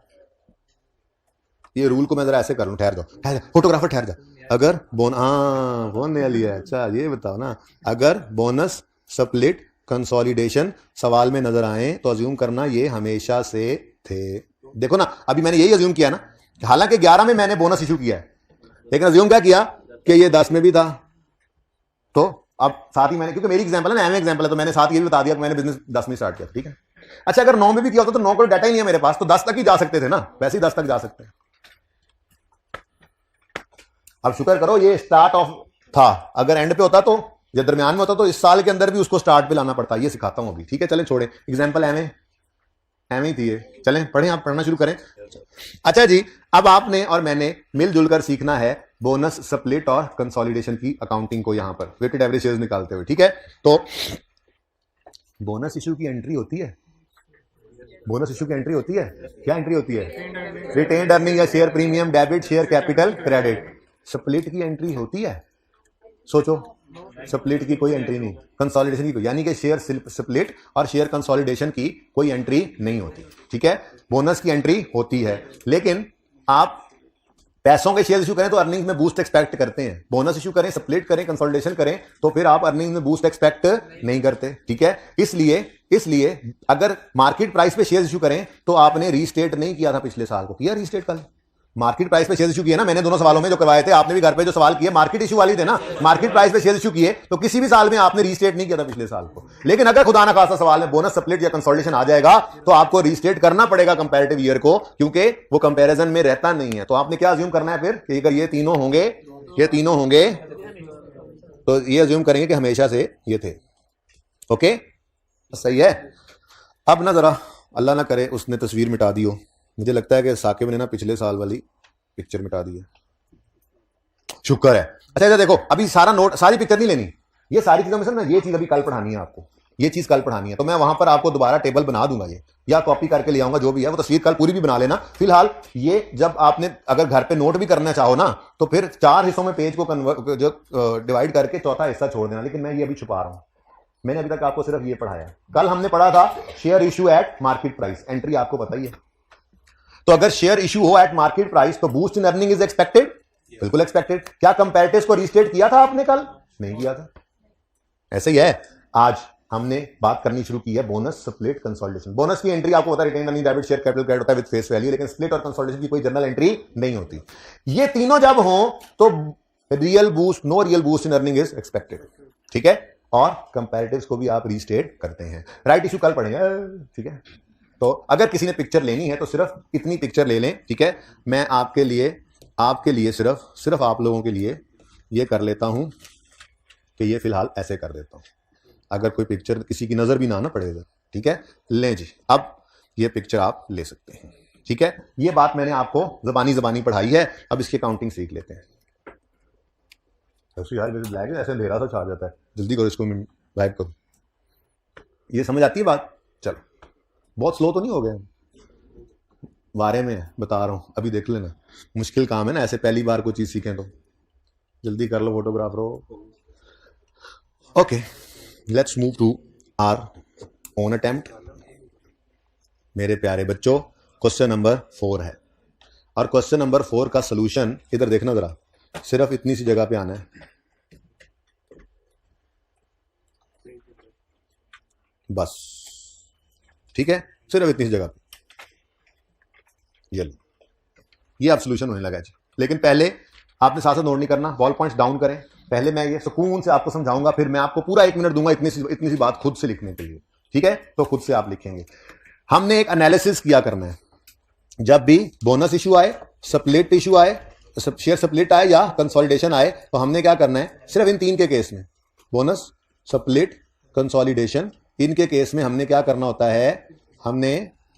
ये रूल को मैं जरा ऐसे कर लूं, ठहर जाओ फोटोग्राफर, ठहर जा। अगर फोन नया लिया है, अच्छा ये बताओ ना, अगर बोनस स्प्लिट कंसोलिडेशन सवाल में नजर आए तो अज्यूम करना ये हमेशा से थे। देखो ना, अभी मैंने यही अज्यूम किया ना, हालांकि 11 में मैंने बोनस इशू किया है, लेकिन अज्यूम क्या किया कि ये 10 में भी था। तो अब साथ ही मैंने, क्योंकि मेरी एग्जांपल है ना, एग्जांपल है, तो मैंने साथ ये भी बता दिया कि मैंने बिजनेस 10 में स्टार्ट किया। ठीक है, अच्छा अगर 9 में भी किया होता तो 9 का डाटा ही नहीं है मेरे पास, तो 10 तक ही जा सकते थे ना, वैसे ही 10 तक जा सकते हैं। अब शुक्र करो ये स्टार्ट ऑफ था, अगर एंड पे होता तो या दरमियान में होता तो इस साल के अंदर भी उसको स्टार्ट पे लाना पड़ता। ये सिखाता हूं अभी। ठीक है, चलें छोड़े एग्जांपल, एवं ही थी ये। चलें पढ़ें, आप पढ़ना शुरू करें। अच्छा जी, अब आपने और मैंने मिलजुल कर सीखना है बोनस, स्प्लिट और कंसोलिडेशन की अकाउंटिंग को, यहां पर वेटेड एवरेज शेयर्स निकालते हुए। ठीक है, तो बोनस इशू की एंट्री होती है, बोनस इशू की एंट्री होती है, क्या एंट्री होती है? रिटेन्ड अर्निंग या share premium debit, share capital credit. Split की एंट्री होती है? सोचो, स्प्लिट की कोई एंट्री नहीं, कंसोलिडेशन की कोई, यानी कि शेयर स्प्लिट और शेयर कंसोलिडेशन की कोई एंट्री नहीं होती। ठीक है, बोनस की एंट्री होती है, लेकिन आप पैसों के शेयर इशू करें तो अर्निंग्स में बूस्ट एक्सपेक्ट करते हैं, बोनस इशू करें, स्प्लिट करें, कंसोलिडेशन करें तो फिर आप अर्निंग्स में बूस्ट एक्सपेक्ट नहीं करते। ठीक है, इसलिए अगर मार्केट प्राइस पे शेयर इशू करें तो आपने रीस्टेट नहीं किया था पिछले साल को, किया रीस्टेट कल? मार्केट प्राइस पे शेयर इशू किए ना, मैंने दोनों सवालों में जो करवाए थे, आपने भी घर पे जो सवाल किए मार्केट इशू वाली थे ना, मार्केट प्राइस पे शेयर इशू किए, तो किसी भी साल में आपने रीस्टेट नहीं किया था पिछले साल को। लेकिन अगर खुदा ना खासा सवाल में बोनस, स्प्लिट या कंसोलिडेशन आ जाएगा तो आपको रीस्टेट करना पड़ेगा कंपैरेटिव ईयर को, क्योंकि वो कंपैरिजन में रहता नहीं है। तो आपने क्या अज्यूम करना है फिर कि अगर ये तीनों होंगे तो ये अज्यूम करेंगे कि हमेशा से ये थे। ओके, सही है। अब ना जरा अल्लाह ना करे उसने तस्वीर मिटा दी हो, मुझे लगता है कि साकिब ने ना पिछले साल वाली पिक्चर मिटा दी है, शुक्र है। अच्छा देखो, अभी सारा नोट, सारी पिक्चर नहीं लेनी, ये सारी चीजों में से ना ये चीज अभी कल पढ़ानी है आपको, ये चीज कल पढ़ानी है, तो मैं वहां पर आपको दोबारा टेबल बना दूंगा ये, या कॉपी करके ले आऊंगा, जो भी है वो तस्वीर कल पूरी भी बना लेना। फिलहाल ये जब आपने अगर घर पे नोट भी करना चाहो ना तो फिर 4 हिस्सों में पेज को डिवाइड करके चौथा हिस्सा छोड़ देना, लेकिन मैं ये अभी छुपा रहा हूं। मैंने अभी तक आपको सिर्फ ये पढ़ाया, कल हमने पढ़ा था share issue at market price, entry आपको पता ही है। तो अगर शेयर इशू हो एट मार्केट प्राइस तो boost in earning is expected, बिल्कुल एक्सपेक्टेड। क्या कंपैरेटिव्स को रीस्टेट किया था आपने कल? नहीं किया था। ऐसे ही है, आज हमने बात करनी शुरू की है बोनस, स्प्लिट, कंसोलिडेशन। बोनस की एंट्री आपको पता है, retained earning, debit, share capital credit होता है विद फेस वैल्यू, लेकिन स्प्लिट और कंसोलिडेशन की कोई जनरल एंट्री नहीं होती। ये तीनों जब हो तो real boost, no real boost in earning is expected. ठीक है, और कंपैरेटिव्स को भी आप रीस्टेट करते हैं। राइट इशू कल पढ़ेंगे। ठीक है, तो अगर किसी ने पिक्चर लेनी है तो सिर्फ इतनी पिक्चर ले लें। ठीक है, मैं आपके लिए सिर्फ आप लोगों के लिए ये कर लेता हूं कि ये फिलहाल ऐसे कर देता हूं, अगर कोई पिक्चर किसी की नजर भी ना पड़ेगा। ठीक है, लें जी, अब ये पिक्चर आप ले सकते हैं। ठीक है, ये बात मैंने आपको जबानी पढ़ाई है, अब इसकी काउंटिंग सीख लेते हैं। यार ब्लैक ऐसे अंधेरा सा छा जाता है, जल्दी करो इसको, गायब करो। ये समझ आती है बात? चलो, बहुत स्लो तो नहीं हो गए, वारे में बता रहा हूं, अभी देख लेना, मुश्किल काम है ना, ऐसे पहली बार कोई चीज सीखें तो जल्दी कर लो फोटोग्राफर हो। Okay, let's move to our own attempt. मेरे प्यारे बच्चों, क्वेश्चन नंबर 4 है, और क्वेश्चन नंबर 4 का सोल्यूशन इधर देखना जरा, सिर्फ इतनी सी जगह पे आना है, बस। ठीक है, सिर्फ इतनी सी जगह पे, ये अब सोल्यूशन होने लगा है जी। लेकिन पहले आपने साथ साथ नोट नहीं करना, बॉल पॉइंट्स डाउन करें। पहले मैं ये सुकून से आपको समझाऊंगा, फिर मैं आपको पूरा 1 मिनट दूंगा इतनी सी बात खुद से लिखने के लिए। ठीक है, तो खुद से आप लिखेंगे। हमने एक एनालिसिस किया करना है, जब भी बोनस इशू आए, स्प्लिट इशू आए, शेयर स्प्लिट आए या कंसोलिडेशन आए, तो हमने क्या करना है, सिर्फ इन 3 के केस में, बोनस, स्प्लिट, कंसोलिडेशन, इनके केस में हमने क्या करना होता है, हमने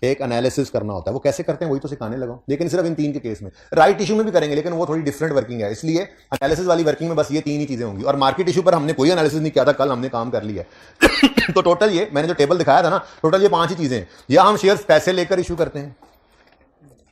एक एनालिसिस करना होता है। वो कैसे करते हैं वही तो सिखाने लगा, लेकिन सिर्फ इन 3 के केस में। राइट इशू में भी करेंगे, लेकिन वो थोड़ी डिफरेंट वर्किंग है, इसलिए एनालिसिस वाली वर्किंग में बस ये 3 ही चीजें होंगी। और मार्केट इशू पर हमने कोई एनालिसिस नहीं किया था, कल हमने काम कर लिया तो टोटल ये मैंने जो टेबल दिखाया था ना, टोटल ये 5 ही चीजें हैं। या हम शेयर्स पैसे लेकर इशू करते हैं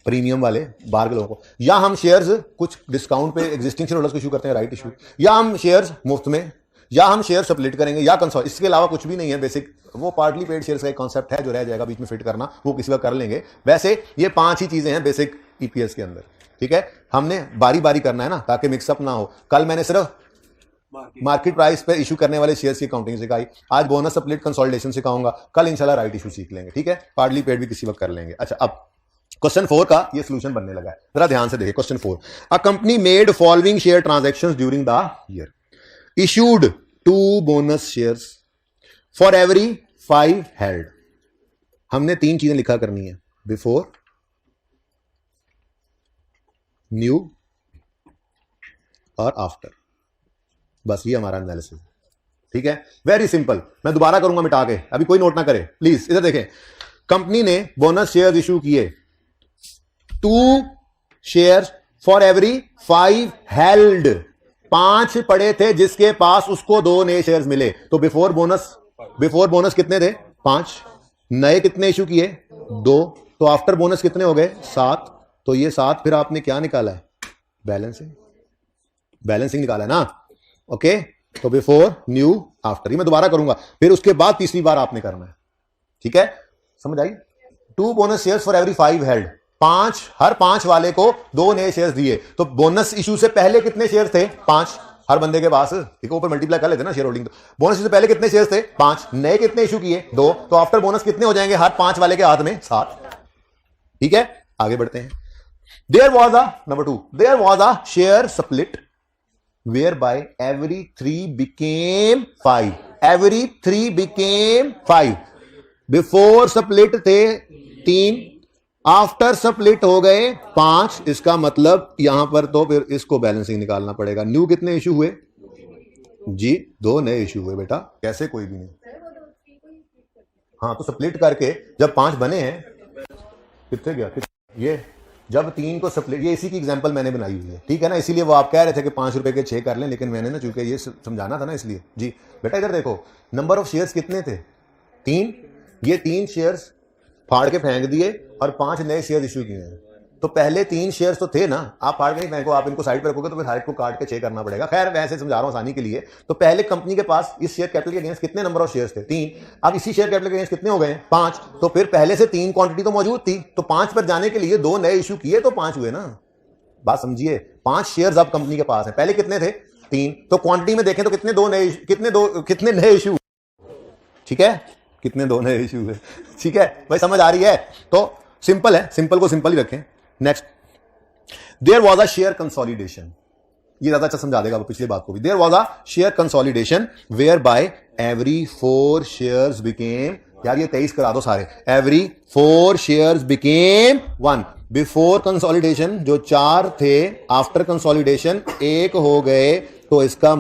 प्रीमियम वाले बाहर के लोगों को, या हम शेयर्स कुछ डिस्काउंट पे एग्जिस्टिंग शेयर होल्डर्स को इशू करते हैं, राइट इशू, या हम शेयर्स मुफ्त में, या हम शेयर स्प्लिट करेंगे, या कंसोल। इसके अलावा कुछ भी नहीं है बेसिक। वो पार्टली पेड शेयर्स का एक कॉन्सेप्ट है जो रह जाएगा बीच में फिट करना, वो किसी बार कर लेंगे। वैसे ये 5 ही चीजें हैं बेसिक ईपीएस के अंदर। ठीक है, हमने बारी बारी करना है ना, ताकि मिक्सअप ना हो। कल मैंने सिर्फ मार्केट प्राइस पे इशू करने वाले शेयर्स की काउंटिंग सिखाई। आज बोनस स्प्लिट कंसोलिडेशन सिखाऊंगा, कल इंशाल्लाह राइट इशू सीख लेंगे, ठीक है। पार्टली पेड भी किसी वक्त कर लेंगे। अच्छा, अब क्वेश्चन 4 का ये सोल्यूशन बनने लगा है, जरा ध्यान से देखिए। Question 4, a company made following share transactions during the year, issued 2 bonus shares for every 5 held. हमने 3 चीजें लिखा करनी है, बिफोर, न्यू और आफ्टर। बस ये हमारा एनालिसिस, ठीक है, वेरी सिंपल। मैं दोबारा करूंगा मिटा के, अभी कोई नोट ना करे प्लीज। इधर देखें, कंपनी ने बोनस शेयर इशू किए 2 शेयर्स फॉर एवरी 5 हेल्ड। 5 पड़े थे जिसके पास, उसको 2 नए शेयर्स मिले। तो बिफोर बोनस कितने थे? 5। नए कितने इशू किए? 2। तो आफ्टर बोनस कितने हो गए? 7। तो ये 7 फिर आपने क्या निकाला है? बैलेंसिंग निकाला है ना, ओके। तो बिफोर, न्यू, आफ्टर, ये मैं दोबारा करूंगा, फिर उसके बाद तीसरी बार आपने करना है, ठीक है, समझ आई। 2 bonus shares for every 5 held, 5, हर 5 वाले को 2 नए शेयर्स दिए। तो बोनस इशू से पहले कितने शेयर थे? 5 हर बंदे के पास, ठीक है, ऊपर मल्टीप्लाई कर लेते ना शेयर होल्डिंग। तो बोनस इशू से पहले कितने शेयर्स थे? 5। नए कितने इशू किए? 2। तो आफ्टर बोनस कितने हो जाएंगे हर 5 वाले के हाथ में? 7, ठीक है। आगे बढ़ते हैं। There was a, number 2, there was a share split whereby every 3 became 5, every 3 became 5। Before split थे 3, आफ्टर स्प्लिट हो गए 5। इसका मतलब यहां पर तो फिर इसको बैलेंसिंग निकालना पड़ेगा। न्यू कितने इशू हुए जी? 2 नए इशू हुए बेटा, कैसे? कोई भी नहीं। हाँ, तो स्प्लिट करके जब 5 बने हैं, कितने गया? ये जब 3 को स्प्लिट, ये इसी की एग्जांपल मैंने बनाई हुई है, ठीक है ना। इसीलिए वो आप कह रहे थे कि 5 रुपए के 6 कर लें, लेकिन मैंने ना चूंकि ये समझाना था ना, इसलिए जी। बेटा इधर देखो, नंबर ऑफ शेयर्स कितने थे? 3। ये 3 शेयर्स फाड़ के फेंक दिए और 5 नए शेयर इशू किए हैं। तो पहले 3 शेयर्स तो थे ना, आप फाड़ के नहीं फेंको, आप इनको साइड पर रखोगे तो फिर हर एक को काट के 6 करना पड़ेगा। खैर वैसे समझा रहा हूं आसानी के लिए। तो पहले कंपनी के पास इस शेयर कैपिटल के अगेंस्ट कितने नंबर ऑफ शेयर्स थे? 3। अब इसी शेयर कैपिटल के अगेंस्ट कितने हो गए? 5। तो फिर पहले से 3 क्वांटिटी तो मौजूद थी, तो 5 पर जाने के लिए 2 नए इशू किए, तो 5 हुए ना। बात समझिए, 5 शेयर्स अब कंपनी के पास है, पहले कितने थे? 3। तो क्वांटिटी में देखें तो कितने नए इशू, ठीक है, कितने 2 नए इशू हुए, ठीक है भाई, समझ आ रही है? तो सिंपल है, सिंपल को सिंपल ही रखें। Next, there was a share consolidation, ये ज्यादा अच्छा समझा देगा वो पिछली बात को भी। There was a share consolidation whereby every 4 shares became, यार ये 23 करा दो सारे, every 4 shares became 1। Before consolidation जो 4 थे, आफ्टर कंसोलिडेशन 1 हो गए। तो इसका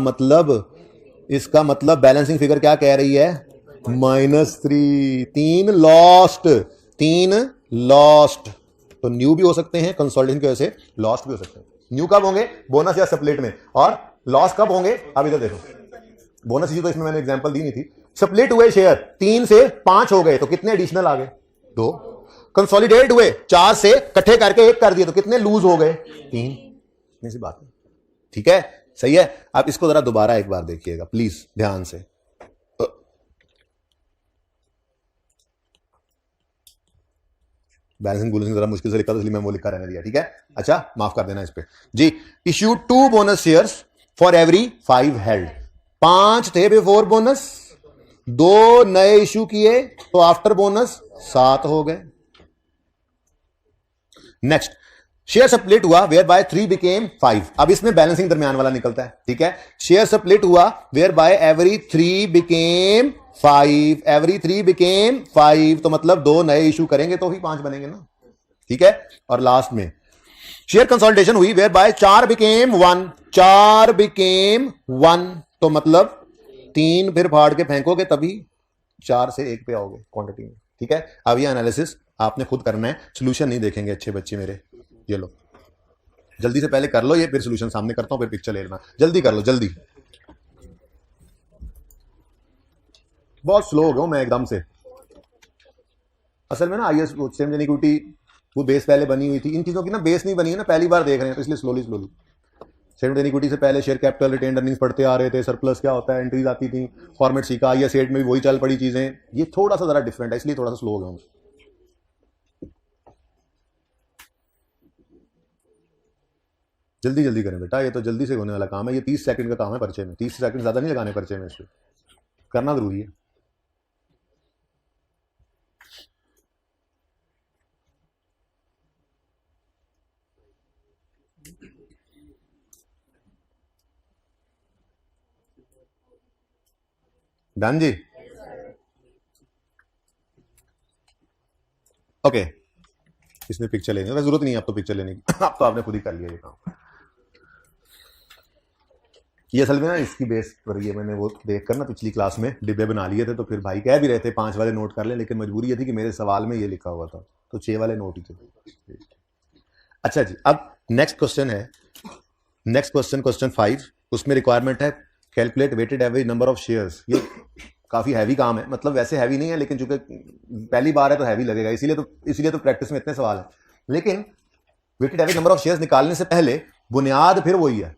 मतलब बैलेंसिंग फिगर क्या कह रही है? -3। 3 लॉस्ट। तो न्यू भी हो सकते हैं, कंसोलिडेशन की वजह से लॉस्ट भी हो सकते हैं। न्यू कब होंगे? बोनस या स्प्लिट में। और लॉस कब होंगे? अब इधर देखो, बोनस इशू तो इसमें मैंने एग्जांपल दी नहीं थी। स्प्लिट हुए शेयर 3 से 5 हो गए, तो कितने एडिशनल आ गए? 2। कंसोलिडेट हुए 4 से इकट्ठे करके 1 कर दिए, तो कितने लूज हो गए? 3। इतनी सी बात है, ठीक है, सही है। आप इसको जरा दोबारा एक बार देखिएगा प्लीज ध्यान से। बैलेंसिंग बुलेंसिंग जरा मुश्किल से लिखा था, इसलिए मैं वो लिखा रहने दिया, ठीक है। अच्छा, माफ कर देना इस पे जी। Issue 2 bonus shares for every 5 held. 5 थे बिफोर बोनस, 2 नए इशू किए, तो आफ्टर बोनस 7 हो गए। नेक्स्ट, शेयर स्प्लिट हुआ वेयर बाय 3 बिकेम 5। अब इसमें बैलेंसिंग दरमियान वाला निकलता है, ठीक है। शेयर स्प्लिट हुआ whereby every 3 became 5, every 3 became 5, तो मतलब 2 नए इशू करेंगे तो ही 5 बनेंगे ना, ठीक है। और लास्ट में शेयर कंसोलिडेशन हुई वेयर बाय 4 बिकेम 1, 4 बिकेम 1, तो मतलब 3 फिर फाड़ के फेंकोगे तभी 4 से 1 पे आओगे क्वांटिटी में, ठीक है। अब ये एनालिसिस आपने खुद करना है, सोल्यूशन नहीं देखेंगे अच्छे बच्चे मेरे। ये लो, जल्दी से पहले कर लो ये, फिर सोल्यूशन सामने करता हूं, फिर पिक्चर ले लेना। जल्दी कर लो, जल्दी। बहुत स्लो हो गया हूं मैं एकदम से। असल में ना आईएस सेम इक्विटी वो बेस पहले बनी हुई थी, इन चीजों की ना बेस नहीं बनी है ना, पहली बार देख रहे हैं, तो इसलिए स्लोली सेम इक्विटी से पहले शेयर कैपिटल, रिटेन्ड अर्निंग्स पढ़ते आ रहे थे, सरप्लस क्या होता है, एंट्रीज आती थी, फॉर्मेट सीखा, आईएस 8 में भी वही चल पड़ी चीजें। ये थोड़ा सा जरा डिफरेंट है, इसलिए थोड़ा सा स्लो हो गया हूं। जल्दी जल्दी करें बेटा, ये तो जल्दी से होने वाला काम है। ये 30 सेकंड का काम है पर्चे में, 30 सेकंड ज़्यादा नहीं लगाने पर्चे में, इस पर करना ज़रूरी है। डन जी, ओके। इसमें पिक्चर लेने की जरूरत नहीं है, अब तो पिक्चर लेने की अब तो आपने खुद ही कर लिया ये काम। ये असल में ना इसकी बेस पर ये मैंने वो देख कर ना पिछली क्लास में डिब्बे बना लिए थे, तो फिर भाई कह भी रहे थे 5 वाले नोट कर ले, लेकिन मजबूरी ये थी कि मेरे सवाल में ये लिखा हुआ था, तो 6 वाले नोट ही थे। अच्छा जी, अब नेक्स्ट क्वेश्चन है, नेक्स्ट क्वेश्चन, क्वेश्चन 5। उसमें रिक्वायरमेंट है calculate weighted average number of shares. ये काफ़ी हैवी काम है, मतलब वैसे हैवी नहीं है, लेकिन चूंकि पहली बार है तो हैवी लगेगा, इसीलिए तो प्रैक्टिस में इतने सवाल हैं। लेकिन weighted average number of shares निकालने से पहले बुनियाद फिर वही है।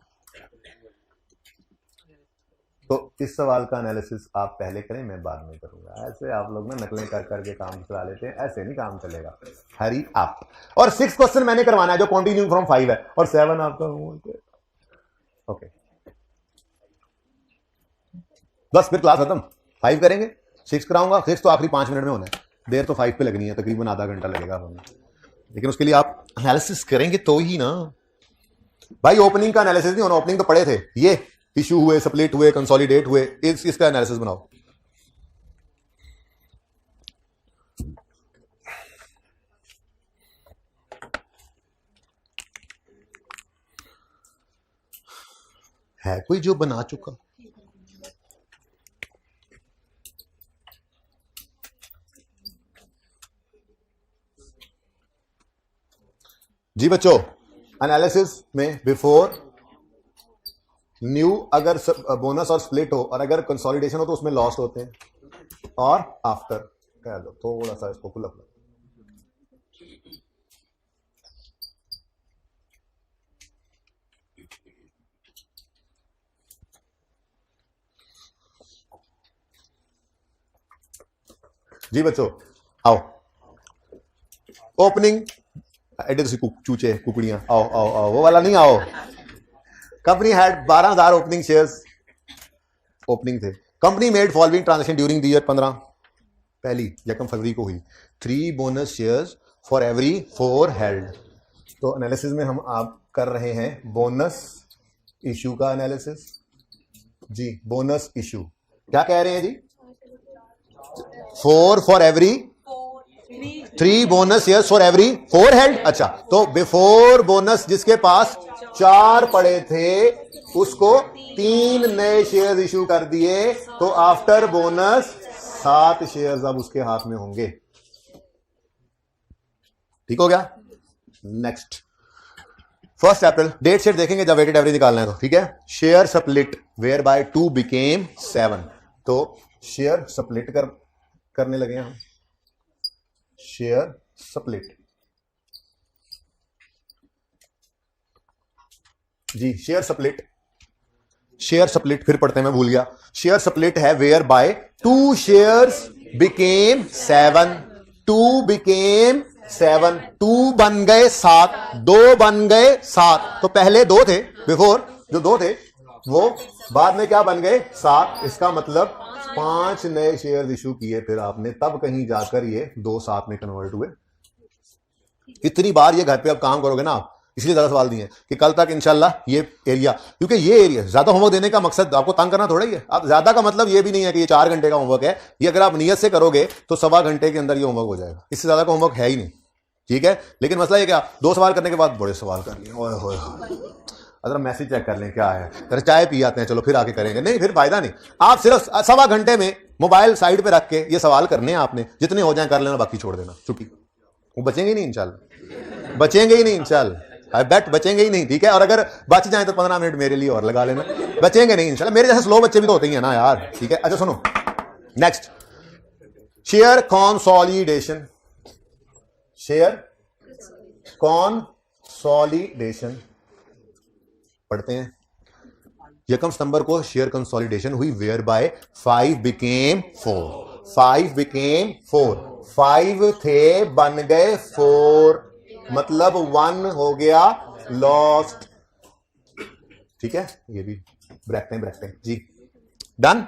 तो इस सवाल का एनालिसिस आप पहले करें, मैं बाद में करूंगा। ऐसे आप लोग ना नकलें कर करके काम चला लेते हैं, ऐसे नहीं काम चलेगा। हरी आप। और 6 क्वेश्चन मैंने करवाना है जो कंटिन्यू फ्रॉम 5 है, और 7 आपका ओके। बस फिर क्लास खत्म। 5 करेंगे, 6 कराऊंगा। 6 तो आखिरी 5 मिनट में होना है, देर तो 5 पे लगनी है, तकरीबन आधा घंटा लगेगा हमें, लेकिन उसके लिए आप एनालिसिस करेंगे तो ही ना भाई। ओपनिंग का एनालिसिस नहीं होना, ओपनिंग तो पढ़े थे, ये इशू हुए, स्प्लिट हुए, कंसोलिडेट हुए, इसका एनालिसिस बनाओ। है कोई जो बना चुका? जी बच्चों, एनालिसिस में बिफोर न्यू अगर बोनस और स्प्लिट हो, और अगर कंसोलिडेशन हो तो उसमें लॉस होते हैं, और आफ्टर कह दो थोड़ा सा इसको खुला खुला। जी बच्चों आओ, ओपनिंग चूचे कुकड़ियां आओ आओ आओ, वो वाला नहीं, आओ। Company had 12,000 opening shares, opening थे। Company made following transaction during the year 15 पहली यकम फरवरी को हुई। 3 bonus shares for every 4 held. तो एनालिसिस में हम आप कर रहे हैं बोनस इशू का एनालिसिस। जी बोनस इशू क्या कह रहे हैं जी? 4 for every 3 bonus shares for every 4 held. अच्छा, तो बिफोर बोनस जिसके पास 4 पड़े थे उसको 3 नए शेयर्स इशू कर दिए, तो आफ्टर बोनस 7 शेयर्स अब उसके हाथ में होंगे। ठीक हो गया? नेक्स्ट 1 अप्रैल डेट सेट देखेंगे जब वेटेड एवरेज निकालना है तो, ठीक है। Share split whereby 2 became 7। तो शेयर स्प्लिट करने लगे हम, शेयर स्प्लिट। जी शेयर स्प्लिट, शेयर स्प्लिट फिर पढ़ते हैं, मैं भूल गया। शेयर स्प्लिट है whereby 2 shares became 7। 2 became 7, 2 बन गए 7, 2 बन गए 7। तो पहले 2 थे, बिफोर जो 2 थे वो बाद में क्या बन गए 7। इसका मतलब 5 नए शेयर इशू किए फिर आपने, तब कहीं जाकर ये 2 7 में कन्वर्ट हुए। इतनी बार ये घर पे अब काम करोगे ना आप, इसलिए ज्यादा सवाल दिए कि कल तक इंशाल्लाह ये एरिया, क्योंकि ये एरिया ज्यादा होमवर्क देने का मकसद आपको तंग करना थोड़ा ही है। आप ज्यादा का मतलब ये भी नहीं है कि ये 4 घंटे का होमवर्क है, ये अगर आप नियत से करोगे तो 1.25 घंटे के अंदर ये होमवर्क हो जाएगा, इससे ज्यादा का होमवर्क है ही नहीं, ठीक है। लेकिन मसला ये क्या, 2 सवाल करने के बाद बड़े सवाल कर लिए, ओए होए। अगर मैसेज चेक कर लें क्या है, अगर चाय पी आते हैं चलो फिर आके करेंगे, नहीं फिर फायदा नहीं। आप सिर्फ 1.25 घंटे में मोबाइल साइड पे रख के ये सवाल करने हैं आपने, जितने हो जाए कर लेना, बाकी छोड़ देना, छुट्टी। वो बचेंगे ही नहीं इंशाल्लाह, बचेंगे ही नहीं इंशाल्लाह, आई बेट बचेंगे ही नहीं, ठीक है। और अगर बच जाए तो 15 मिनट मेरे लिए और लगा लेना, बचेंगे नहीं इंशाल्लाह। मेरे जैसे स्लो बच्चे भी तो होते ही है ना यार, ठीक है। अच्छा सुनो, next share consolidation. Share consolidation पढ़ते हैं। यकम सितंबर को शेयर कंसोलिडेशन हुई वेयर बाय 5 बिकेम 4। 5 बिकेम 4, 5 थे बन गए 4, मतलब 1 हो गया लॉस्ट। ठीक है, ये भी ब्रैकेटें जी, डन।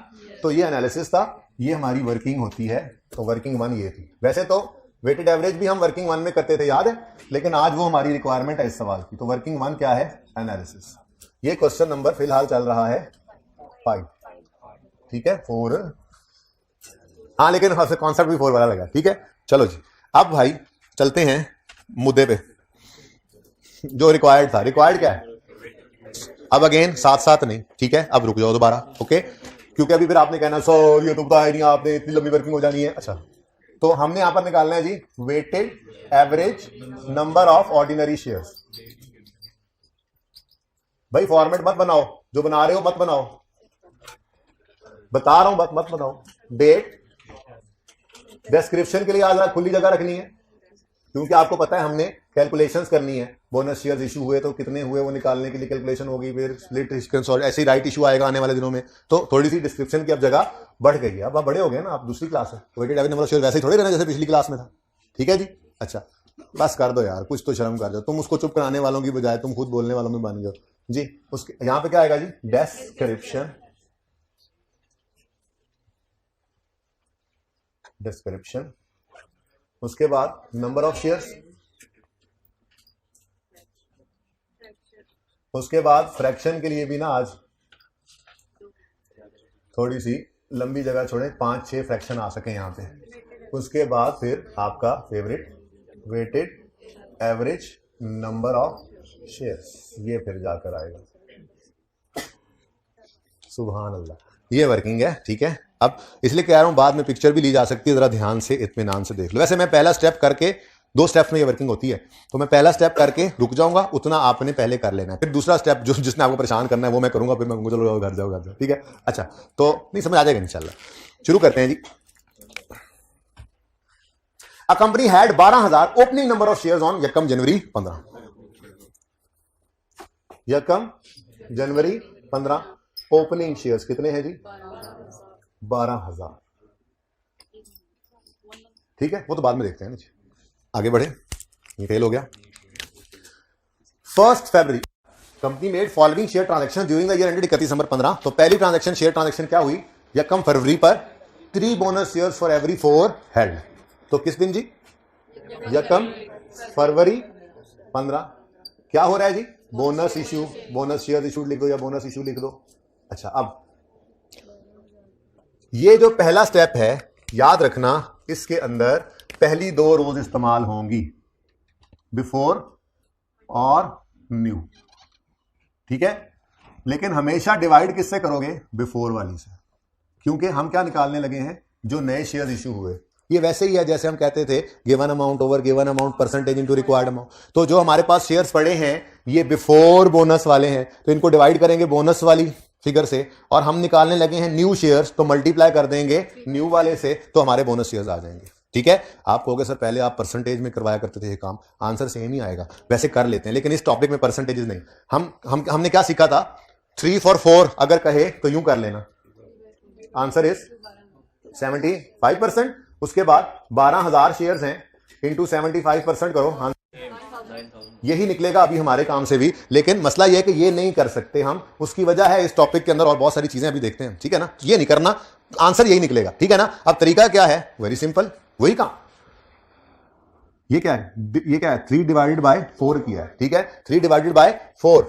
तो ये एनालिसिस था, ये हमारी वर्किंग होती है। तो वर्किंग 1 ये थी। वैसे तो वेटेड एवरेज भी हम वर्किंग 1 में करते थे, याद है, लेकिन आज वो हमारी रिक्वायरमेंट है इस सवाल की। तो वर्किंग 1 क्या है? एनालिसिस। ये क्वेश्चन नंबर फिलहाल चल रहा है 5, ठीक है, 4, हाँ, लेकिन कॉन्सेप्ट भी 4 वाला लगा, ठीक है। चलो जी, अब भाई चलते हैं मुद्दे पे जो रिक्वायर्ड था। रिक्वायर्ड क्या है? अब अगेन साथ साथ नहीं, ठीक है, अब रुक जाओ दोबारा, ओके, क्योंकि अभी फिर आपने कहना सर ये तो बताया नहीं आपने, इतनी लंबी वर्किंग हो जानी है। अच्छा, तो हमने यहां पर निकालना है जी weighted average number of ordinary shares. भाई फॉर्मेट मत बनाओ, जो बना रहे हो मत बनाओ, बता रहा हूं मत बनाओ। डेट, डिस्क्रिप्शन के लिए आज खुली जगह रखनी है, क्योंकि आपको पता है हमने कैलकुलेशंस करनी है। बोनस शेयर्स इशू हुए तो कितने हुए वो निकालने के लिए कैलकुलेशन होगी, फिर स्प्लिट ऐसे ही राइट इशू आएगा आने वाले दिनों में। तो थोड़ी सी डिस्क्रिप्शन की अब जगह बढ़ गई है। अब आप बड़े हो गए ना, आप दूसरी क्लास है, weighted average number of share वैसे ही थोड़े रहना जैसे पिछली क्लास में था, ठीक है जी। अच्छा, बस कर दो यार, कुछ तो शर्म कर दो। तुम उसको चुप कराने वालों की बजाय तुम खुद बोलने वालों में बन जाओ जी। उसके यहां पे क्या आएगा जी? डिस्क्रिप्शन, उसके बाद नंबर ऑफ शेयर्स, उसके बाद फ्रैक्शन के लिए भी ना आज थोड़ी सी लंबी जगह छोड़े, 5-6 फ्रैक्शन आ सके यहां पे। उसके बाद फिर आपका favourite weighted average number of shares, ये फिर जाकर आएगा। सुभान अल्लाह, ये वर्किंग है, ठीक है। अब इसलिए कह रहा हूं बाद में पिक्चर भी ली जा सकती है, जरा ध्यान से इत्मीनान से देख लो। वैसे मैं पहला स्टेप करके, 2 स्टेप्स में ये वर्किंग होती है, तो मैं पहला स्टेप करके रुक जाऊंगा, उतना आपने पहले कर लेना है। फिर दूसरा स्टेप जो जिसने आपको परेशान करना है वो मैं करूंगा, फिर मैं चलो घर जाओ, ठीक है। अच्छा, तो नहीं समझ आ जाएगा इंशाल्लाह। शुरू करते हैं जी। Uh company had 12,000 opening number of shares on यकम जनवरी 15। यकम जनवरी 15 ओपनिंग शेयर्स कितने हैं जी? 12,000, ठीक है, वो तो बाद में देखते हैं। आगे बढ़े, ये फेल हो गया। 1 फरवरी company made following share transaction during the year ended 31 दिसंबर 15। तो पहली ट्रांजैक्शन शेयर ट्रांजैक्शन क्या हुई? यकम फरवरी पर 3 bonus shares for every 4 held. तो किस दिन जी? यकम फरवरी 15। क्या हो रहा है जी? Bonus issue, bonus share issue लिख दो या बोनस इशू लिख दो। अच्छा, अब ये जो पहला स्टेप है, याद रखना इसके अंदर पहली 2 रोज इस्तेमाल होंगी, बिफोर और न्यू, ठीक है। लेकिन हमेशा डिवाइड किससे करोगे? बिफोर वाली से, क्योंकि हम क्या निकालने लगे हैं? जो नए शेयर इशू हुए। ये वैसे ही है जैसे हम कहते थे given amount over given amount percentage into required amount. तो जो हमारे पास शेयर्स पड़े हैं ये बिफोर बोनस वाले हैं, तो इनको डिवाइड करेंगे बोनस वाली फिगर से, और हम निकालने लगे हैं न्यू शेयर्स, तो मल्टीप्लाई कर देंगे न्यू वाले से, तो हमारे बोनस शेयर्स आ जाएंगे, ठीक है। आप कहोगे सर पहले आप परसेंटेज में करवाया करते थे ये काम, आंसर सेम ही आएगा। वैसे कर लेते हैं, लेकिन इस टॉपिक में परसेंटेजेस नहीं। हमने क्या सीखा था? 3 for 4 अगर कहे तो यूं कर लेना, आंसर इज 75%। उसके बाद 12,000 शेयर्स हैं, इंटू 75% करो, यही निकलेगा अभी हमारे काम से भी। लेकिन मसला यह है कि ये नहीं कर सकते हम, उसकी वजह है इस टॉपिक के अंदर और बहुत सारी चीजें अभी देखते हैं, ठीक है ना। ये नहीं करना, आंसर यही निकलेगा, ठीक है ना। अब तरीका क्या है? वेरी सिंपल, वही काम। ये क्या है? ये क्या है? 3 डिवाइडेड बाय 4 किया है, ठीक है। 3 डिवाइडेड बाय 4,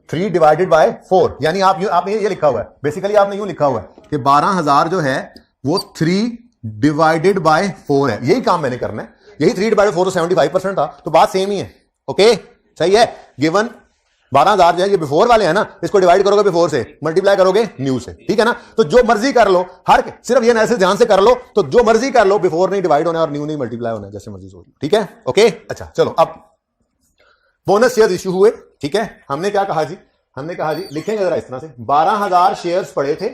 3 डिवाइडेड बाय 4, यानी आपने ये लिखा हुआ है, बेसिकली आपने यूं लिखा हुआ है कि 12,000 जो है वो 3 डिवाइडेड बाय 4 है। यही काम मैंने करना है। यही 3 डिवाइडेड 4 तो 75% था, तो बात सेम ही है, ओके, सही है। गिवन 12,000 जो है ये बिफोर वाले हैं ना, इसको डिवाइड करोगे बिफोर से, मल्टीप्लाई करोगे न्यू से, ठीक है ना। तो जो मर्जी कर लो, सिर्फ ये ऐसे ध्यान से कर लो, तो जो मर्जी कर लो, बिफोर नहीं डिवाइड होना और न्यू नहीं मल्टीप्लाई होना, जैसे मर्जी सोच लो, ठीक है, ओके। अच्छा चलो, अब बोनस शेयर इशू हुए, ठीक है। हमने क्या कहा जी? हमने कहा जी, लिखेंगे जरा इस तरह से, 12,000 शेयर्स पड़े थे,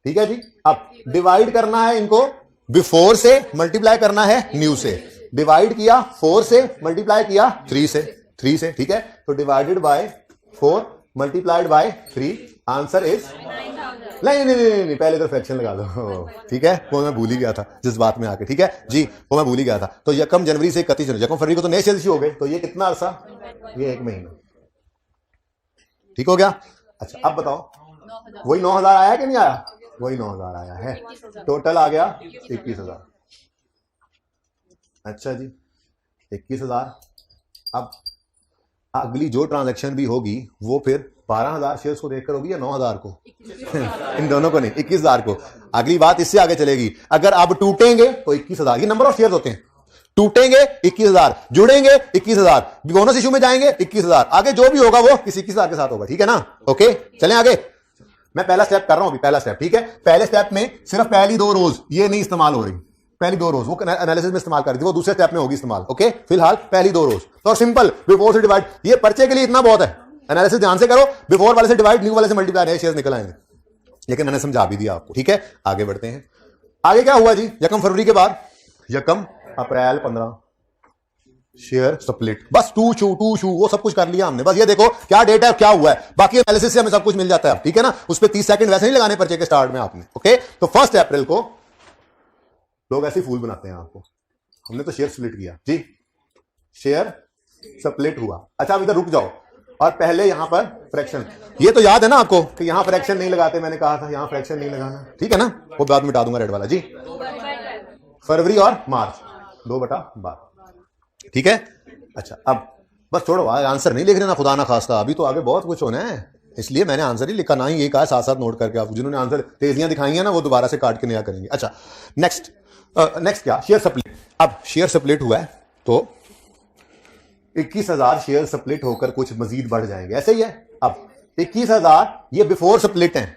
ठीक है जी। अब डिवाइड करना है इनको, बिफोर से मल्टीप्लाई करना है न्यू से। डिवाइड किया 4 से, मल्टीप्लाई किया 3 से, ठीक है। तो divided by 4 multiplied by 3, answer is नहीं, पहले तो फ्रैक्शन लगा दो, ठीक है। वो मैं भूल ही गया था जिस बात में आके, ठीक है जी, वो मैं भूल ही गया था। तो यकम जनवरी से 31 जनवरी, यकम फरवरी को तो नए शेयर इशू हो गए, तो ये कितना अरसा? ये 1 महीना, ठीक हो गया। अच्छा अब बताओ, वही 9,000 आया कि नहीं आया? वही 9,000 आया है, टोटल आ गया 21,000। अच्छा जी 21,000। अब अगली जो ट्रांजैक्शन भी होगी वो फिर 12,000 शेयर्स को देखकर होगी या 9,000 को? इन दोनों को नहीं, 21,000 को। अगली बात इससे आगे चलेगी, अगर अब टूटेंगे तो 21,000, ये नंबर ऑफ शेयर्स होते हैं। टूटेंगे 21,000, जुड़ेंगे 21,000, बोनस इशू में जाएंगे 21,000, आगे जो भी होगा वो किसी 21,000 के साथ होगा। ठीक है ना? ओके चलें आगे। मैं पहला स्टेप कर रहा हूं अभी, पहला स्टेप। ठीक है, पहले स्टेप में सिर्फ पहली 2 रोज ये नहीं इस्तेमाल हो रही, पहली 2 रोज वो एनालिसिस में इस्तेमाल कर दी, वो दूसरे स्टेप में होगी इस्तेमाल। ओके, फिलहाल पहली 2 रोज तो सिंपल, बिफोर से डिवाइड, ये पर्चे के लिए इतना बहुत है। एनालिसिस ध्यान से करो, बिफोर वाले से डिवाइड, न्यू वाले से मल्टीप्लाई, नए शेयर्स निकल आएंगे, लेकिन मैंने समझा भी दिया आपको। ठीक है, आगे बढ़ते हैं। आगे क्या हुआ जी? यकम फरवरी के बाद यकम अप्रैल 15 शेयर स्प्लिट, बस टू शू वो सब कुछ कर लिया हमने। बस ये देखो क्या डेट है, क्या हुआ है, बाकी एनालिसिस से हमें सब कुछ मिल जाता है। ठीक है ना? उस पर 30 सेकंड वैसे नहीं लगाने पर्चे के स्टार्ट में आपने। ओके, तो 1 अप्रैल को लोग ऐसे फूल बनाते हैं आपको, हमने तो शेयर स्प्लिट किया जी, शेयर स्प्लिट हुआ। अच्छा अब इधर रुक जाओ, और पहले यहां पर फ्रैक्शन, ये तो याद है ना आपको कि यहां फ्रैक्शन नहीं लगाते, मैंने कहा था यहां फ्रैक्शन नहीं लगाना। ठीक है ना? वो बाद में मिटा दूंगा रेड वाला जी। फरवरी और मार्च 2/12। ठीक है, अच्छा अब बस छोड़ो, आंसर नहीं लिख रहे ना, खुदा ना खास्ता, अभी तो आगे बहुत कुछ होना है, इसलिए मैंने आंसर ही लिखा ना ही, ये कहा साथ साथ नोट करके। आप जिन्होंने आंसर तेजियां दिखाई है ना, वो दोबारा से काट के नया करेंगे। अच्छा नेक्स्ट क्या? Share split. अब शेयर स्प्लिट हुआ है तो 21,000 शेयर स्प्लिट होकर कुछ मजीद बढ़ जाएंगे, ऐसे ही है। अब 21,000 ये बिफोर स्प्लिट है,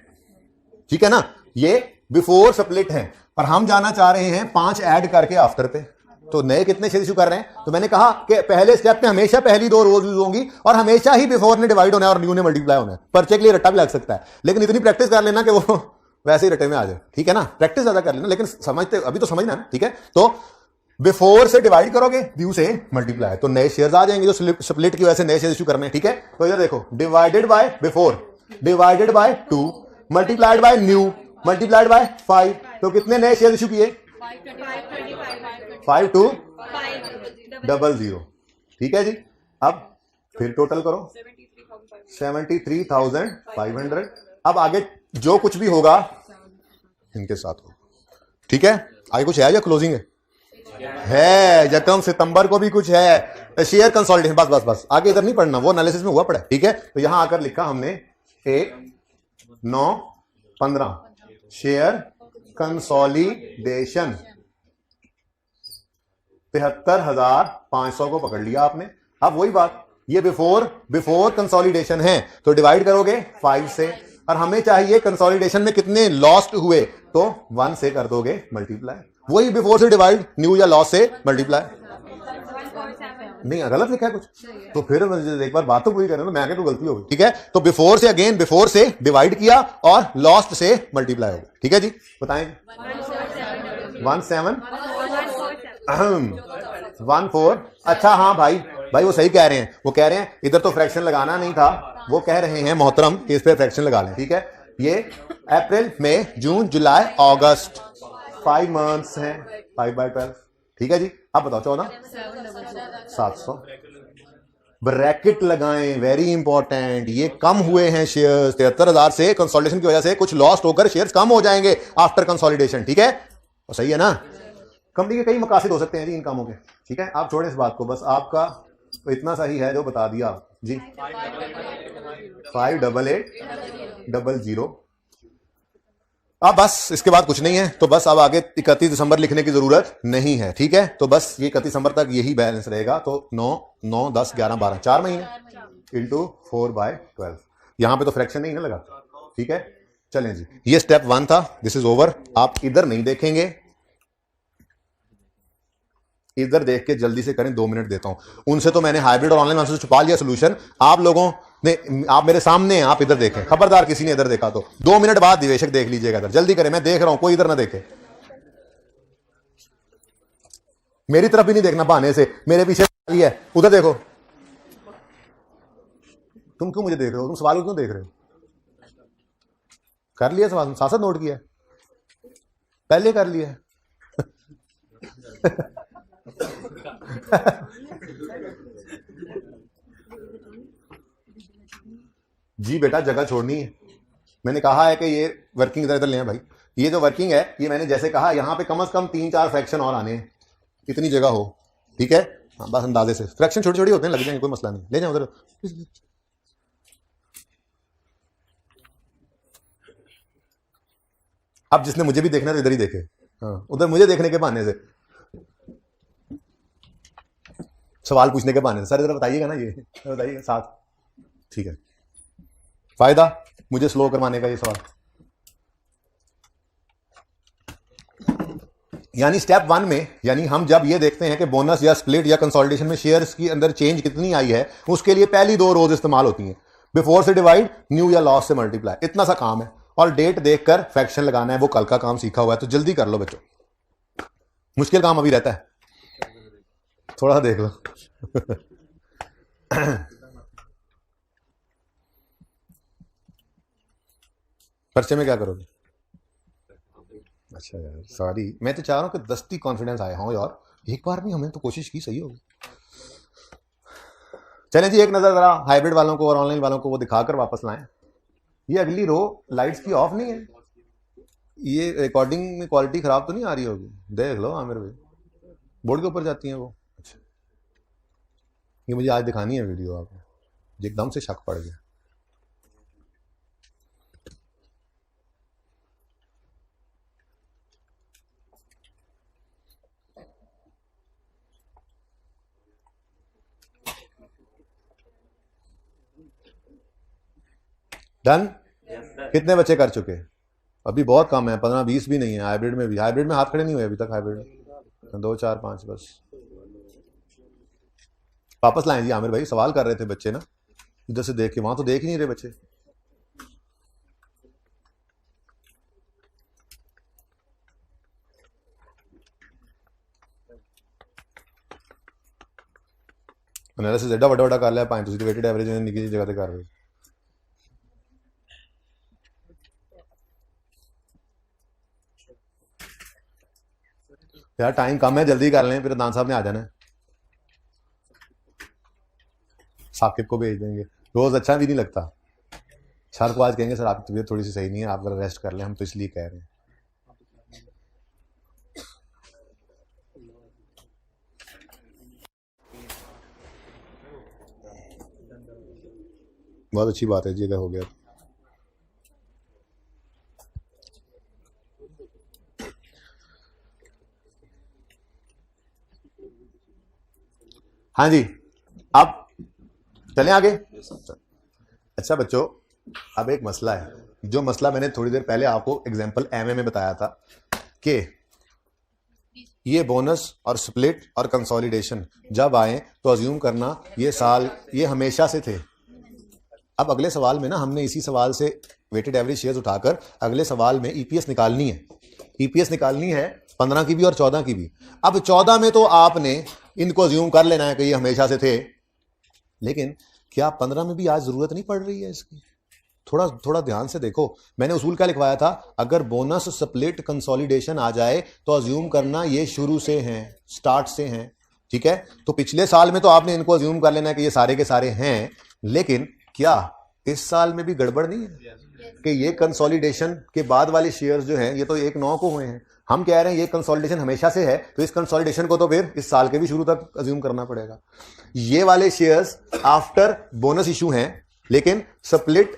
ठीक है ना? ये बिफोर स्प्लिट है, पर हम जाना चाह रहे हैं 5 ऐड करके आफ्टर पे। तो नए कितने शेयर इशू कर रहे हैं? तो मैंने कहा कि पहले स्टेप में हमेशा पहली 2 रोज यूज होंगी, और हमेशा ही बिफोर ने डिवाइड होना है और न्यू ने मल्टीप्लाई होना है। पर्चे के लिए रट्टा भी लग सकता है, लेकिन इतनी प्रैक्टिस कर लेना कि वो वैसे ही रटे में आ जाए। ठीक है ना? प्रैक्टिस ज्यादा कर लेना, लेकिन समझते अभी तो समझना है। ठीक है, तो बिफोर से डिवाइड करोगे, ड्यू से मल्टीप्लाई, तो नए शेयर्स आ जाएंगे जो स्प्लिट की वजह से नए शेयर इशू करने हैं। ठीक है, तो इधर देखो, divided by before, divided by 2, multiplied by new, multiplied by 5, तो कितने नए शेयर इशू किए? 5200। ठीक है जी, अब फिर टोटल करो 73,500। अब आगे जो कुछ भी होगा इनके साथ होगा। ठीक है, आगे कुछ है या क्लोजिंग है? यकम सितंबर को भी कुछ है, शेयर कंसोलिडेशन। बस आगे इधर नहीं पढ़ना, वो एनालिसिस में हुआ पड़ा है। ठीक है, तो यहां आकर लिखा हमने 1/9/15 शेयर कंसोलिडेशन, 73,500 को पकड़ लिया आपने। अब वही बात, ये बिफोर कंसोलिडेशन है, तो डिवाइड करोगे 5 से, और हमें चाहिए कंसोलिडेशन में कितने लॉस्ट हुए, तो 1 से कर दोगे मल्टीप्लाई। वही बिफोर से डिवाइड, न्यू या लॉस से मल्टीप्लाई। नहीं गलत लिखा है कुछ, तो फिर एक बार बात तो पूरी करें ना, मैं आगे तो गलती होगी। ठीक है, तो बिफोर से डिवाइड किया और लॉस्ट से मल्टीप्लाई हो गया। ठीक है जी, बताएं। 14। अच्छा हाँ भाई वो सही कह रहे हैं, वो कह रहे हैं इधर तो फ्रैक्शन लगाना नहीं था, वो कह रहे हैं मोहतरम कि इस पे फ्रैक्शन लगा लें। ठीक है, ये अप्रैल, मई, जून, जुलाई, अगस्त, 5 मंथ्स हैं, 5/12। ठीक है जी, अब बताओ 14,700। ब्रैकेट लगाएं, वेरी इंपॉर्टेंट, ये कम हुए हैं शेयर्स 73,000 से, कंसोलिडेशन की वजह से कुछ लॉस्ट होकर शेयर्स कम हो जाएंगे आफ्टर कंसोलिडेशन। ठीक है, तो सही है ना? कंपनी के कई मकासद हो सकते हैं जी इन कामों के। ठीक है, आप छोड़ें इस बात को, बस आपका तो इतना सही है जो बता दिया जी। 58800। अब बस इसके बाद कुछ नहीं है, तो बस अब आगे 31 दिसंबर लिखने की जरूरत नहीं है। ठीक है, तो बस ये 31 दिसंबर तक यही बैलेंस रहेगा, तो 9, 10, 11, 12, 4 महीने इंटू 4/12। यहां पे तो फ्रैक्शन नहीं ना लगा। ठीक है, चलें जी, ये स्टेप 1 था, दिस इज ओवर। आप इधर नहीं देखेंगे, इधर देख के जल्दी से करें, 2 मिनट देता हूं। उनसे तो मैंने हाइब्रिड और ऑनलाइन आंसर छुपा लिया सोल्यूशन, आप लोगों ने, आप मेरे सामने हैं, आप इधर देखें, खबरदार किसी ने इधर देखा तो 2 मिनट बाद दिवेशक देख लीजिएगा, इधर जल्दी करें, मैं देख रहा हूं, कोई इधर ना देखे, मेरी तरफ भी नहीं देखना बहाने से, मेरे पीछे है, उधर देखो। तुम क्यों मुझे देख रहे हो? तुम सवाल क्यों देख रहे हो? कर लिया सवाल, साथ साथ नोट किया, पहले कर लिया। जी बेटा जगह छोड़नी है। मैंने कहा है कि ये वर्किंग इधर इधर ले भाई, ये जो वर्किंग है ये मैंने जैसे कहा यहाँ पे कम से कम 3-4 फ्रैक्शन और आने हैं, इतनी जगह हो, ठीक है। हाँ बस अंदाजे से फ्रैक्शन छोटे छोटे होते हैं, लग जाएंगे, कोई मसला नहीं, ले जाओ उधर। अब जिसने मुझे भी देखना है तो इधर ही देखे, हाँ उधर मुझे देखने के बहाने से, सवाल पूछने के बहाने से, सर इधर बताइएगा ना, ये बताइएगा साथ, ठीक है। फायदा मुझे स्लो करवाने का ये सवाल, यानी स्टेप 1 में, यानी हम जब ये देखते हैं कि बोनस या स्प्लिट या कंसोलिडेशन में शेयर्स की अंदर चेंज कितनी आई है, उसके लिए पहली 2 रोज इस्तेमाल होती हैं। बिफोर से डिवाइड, न्यू या लॉस से मल्टीप्लाई, इतना सा काम है। और डेट देखकर फ्रैक्शन लगाना है, वो कल का काम सीखा हुआ है, तो जल्दी कर लो बच्चों, मुश्किल काम अभी रहता है, थोड़ा सा देख लो। पर्चे में क्या करोगे? अच्छा यार सॉरी, मैं तो चाह रहा हूँ कि दस्ती कॉन्फिडेंस आया हूँ यार, एक बार भी हमने तो कोशिश की, सही होगी। चलें जी, एक नजर जरा हाइब्रिड वालों को और ऑनलाइन वालों को वो दिखाकर वापस लाएं। ये अगली रो लाइट्स की ऑफ नहीं है, ये रिकॉर्डिंग में क्वालिटी खराब तो नहीं आ रही होगी, देख लो आमिर भाई, बोर्ड के ऊपर जाती है वो। अच्छा ये मुझे आज दिखानी है वीडियो आपको, एकदम से शक पड़ गया। डन? कितने बच्चे कर चुके? अभी बहुत कम है, 15-20 भी नहीं है। हाइब्रिड में भी, हाइब्रिड में हाथ खड़े नहीं हुए अभी तक, हाइब्रिड 2 4 5 बस। वापस लाएं जी आमिर भाई, सवाल कर रहे थे बच्चे ना, इधर से देख के, वहां तो देख ही नहीं रहे बच्चे। एनालिसिस एडा वड्डा कर लिया भाई, तुम वेटेड एवरेज निकी जगह ते कर रहे हो यार, टाइम कम है, जल्दी कर लें, फिर दान साहब ने आ जाना है, साकिब को भेज देंगे, रोज अच्छा भी नहीं लगता। सर को आज कहेंगे सर आपकी तबीयत थोड़ी सी सही नहीं है, आप जरा रेस्ट कर लें, हम तो इसलिए कह रहे हैं। बहुत अच्छी बात है जी, अगर हो गया। हाँ जी, अब चलें आगे। अच्छा बच्चों, अब एक मसला है, जो मसला मैंने थोड़ी देर पहले आपको एग्जांपल एमए में बताया था कि ये बोनस और स्प्लिट और कंसोलिडेशन जब आए तो अज्यूम करना ये साल, ये हमेशा से थे। अब अगले सवाल में ना हमने इसी सवाल से वेटेड एवरेज शेयर्स उठाकर अगले सवाल में ईपीएस निकालनी है। ईपीएस निकालनी है 15 की भी और 14 की भी। अब 14 में तो आपने इनको अज्यूम कर लेना है कि ये हमेशा से थे, लेकिन क्या 15 में भी आज जरूरत नहीं पड़ रही है इसकी? थोड़ा थोड़ा ध्यान से देखो, मैंने उसूल क्या लिखवाया था, अगर बोनस स्प्लिट कंसोलिडेशन आ जाए तो अज्यूम करना ये शुरू से हैं, स्टार्ट से हैं, ठीक है। तो पिछले साल में तो आपने इनको अज्यूम कर लेना है कि ये सारे के सारे हैं, लेकिन क्या इस साल में भी गड़बड़ नहीं है कि ये कंसोलिडेशन के बाद वाले शेयर्स जो हैं ये तो 1/9 को हुए हैं। हम कह रहे हैं ये कंसोलिडेशन हमेशा से है, तो इस कंसोलिडेशन को तो फिर इस साल के भी शुरू तक अज्यूम करना पड़ेगा। ये वाले शेयर्स आफ्टर बोनस इशू हैं, लेकिन स्प्लिट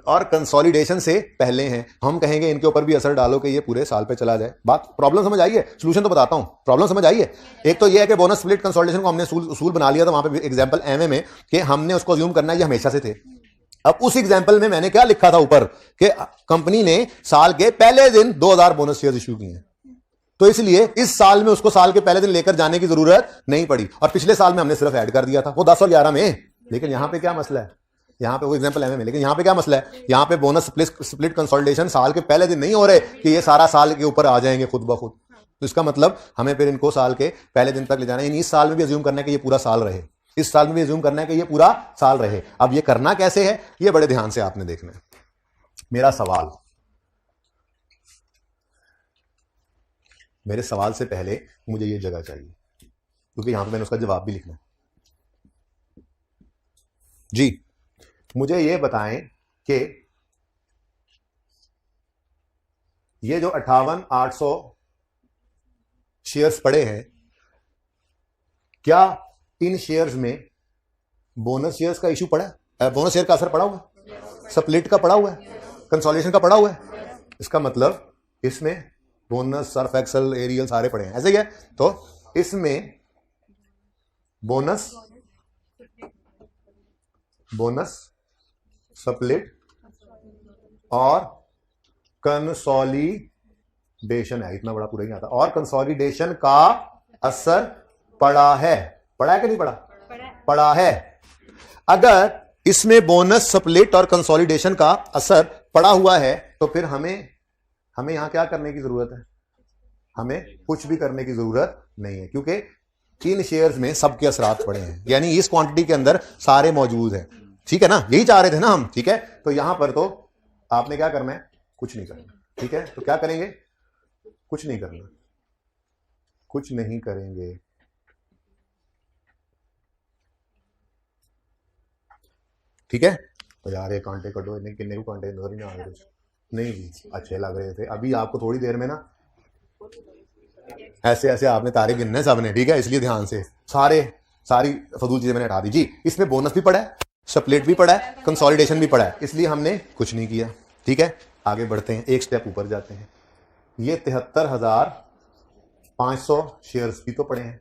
और कंसोलिडेशन से पहले हैं। हम कहेंगे इनके ऊपर भी असर डालो कि ये पूरे साल पे चला जाए। बात प्रॉब्लम समझ आई है? सोल्यूशन तो बताता हूं, प्रॉब्लम समझ आई है। एक तो ये है कि बोनस स्प्लिट कंसोलिडेशन को हमने उसूल बना लिया था वहां पे एग्जांपल एमए में कि हमने उसको अज्यूम करना है ये हमेशा से थे। अब उस एग्जांपल में मैंने क्या लिखा था ऊपर कि कंपनी ने साल के पहले दिन 2000 बोनस शेयर इशू किए हैं, तो इसलिए इस साल में उसको साल के पहले दिन लेकर जाने की जरूरत नहीं पड़ी, और पिछले साल में हमने सिर्फ ऐड कर दिया था वो 10 और 11 में। लेकिन यहां पे क्या मसला है, यहां पे वो एग्जांपल एमए में, लेकिन यहां पे क्या मसला है, यहां पे बोनस स्प्लिट कंसोलिडेशन साल के पहले दिन नहीं हो रहे कि ये सारा साल के ऊपर आ जाएंगे खुद ब खुद। तो इसका मतलब हमें फिर इनको साल के पहले दिन तक ले जाना है। इस साल में भी अज्यूम करना है कि ये पूरा साल रहे, इस साल में भी अज्यूम करना है कि ये पूरा साल रहे। अब ये करना कैसे है, ये बड़े ध्यान से आपने देखना है। मेरा सवाल, मेरे सवाल से पहले मुझे ये जगह चाहिए, क्योंकि यहां पे मैंने उसका जवाब भी लिखना है जी। मुझे ये बताएं कि ये जो 58,800 शेयर्स पड़े हैं, क्या इन शेयर्स में बोनस शेयर्स का इशू पड़ा है? बोनस शेयर का असर पड़ा हुआ है, स्प्लिट का पड़ा हुआ है, कंसोलिडेशन का पड़ा हुआ है। इसका मतलब इसमें बोनस, सर्फ एक्सेल, एरियल सारे पड़े हैं, ऐसे ही है। तो इसमें बोनस, स्प्लिट और कंसोलिडेशन है, इतना बड़ा पूरा ही आता, और कंसोलिडेशन का असर पड़ा है कि नहीं पड़ा? पड़ा है। अगर इसमें बोनस, स्प्लिट और कंसोलिडेशन का असर पड़ा हुआ है तो फिर हमें यहां क्या करने की जरूरत है? हमें कुछ भी करने की जरूरत नहीं है, क्योंकि इन शेयर्स में सबके असरात पड़े हैं, यानी इस क्वांटिटी के अंदर सारे मौजूद हैं। ठीक है ना, यही चाह रहे थे ना हम। ठीक है, तो यहां पर तो आपने क्या करना है? कुछ नहीं करना। ठीक है, तो क्या करेंगे? कुछ नहीं करना, कुछ नहीं करेंगे। ठीक है, तो यार ये कांटे कटो, इन्हें किन्ने को कांटे नजर ही ना आ रहे नहीं जी, अच्छे लग रहे थे। अभी आपको थोड़ी देर में ना ऐसे ऐसे आपने तारे गिनने सबने, ठीक है, इसलिए ध्यान से सारी फजूल चीजें मैंने हटा दी जी। इसमें बोनस भी पड़ा है, स्प्लिट भी पड़ा है, कंसोलिडेशन भी पड़ा है, इसलिए हमने कुछ नहीं किया। ठीक है, आगे बढ़ते हैं, एक स्टेप ऊपर जाते हैं। ये 73,500 शेयर्स भी तो पड़े हैं।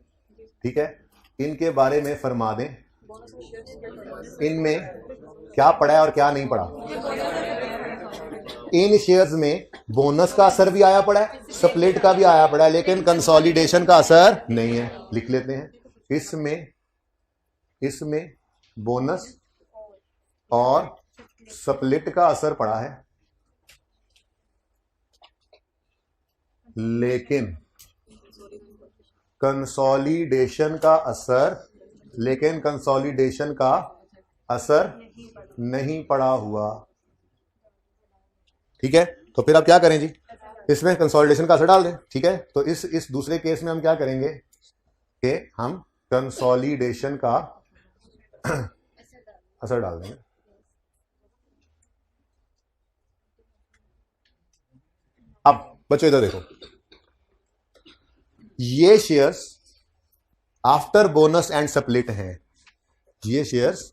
ठीक है, इनके बारे में फरमा दें, इनमें क्या पड़ा है और क्या नहीं पड़ा। इन शेयर्स में बोनस का असर भी आया पड़ा है, स्प्लिट का भी आया पड़ा है, लेकिन कंसोलिडेशन का असर नहीं है। लिख लेते हैं, इसमें बोनस और स्प्लिट का असर पड़ा है, लेकिन कंसोलिडेशन का असर नहीं पड़ा हुआ। ठीक है, तो फिर आप क्या करें जी? इसमें कंसोलिडेशन का असर डाल दें। ठीक है, तो इस दूसरे केस में हम क्या करेंगे कि हम कंसोलिडेशन का असर डाल देंगे। अब बच्चों इधर देखो, ये shares after bonus and split हैं, ये shares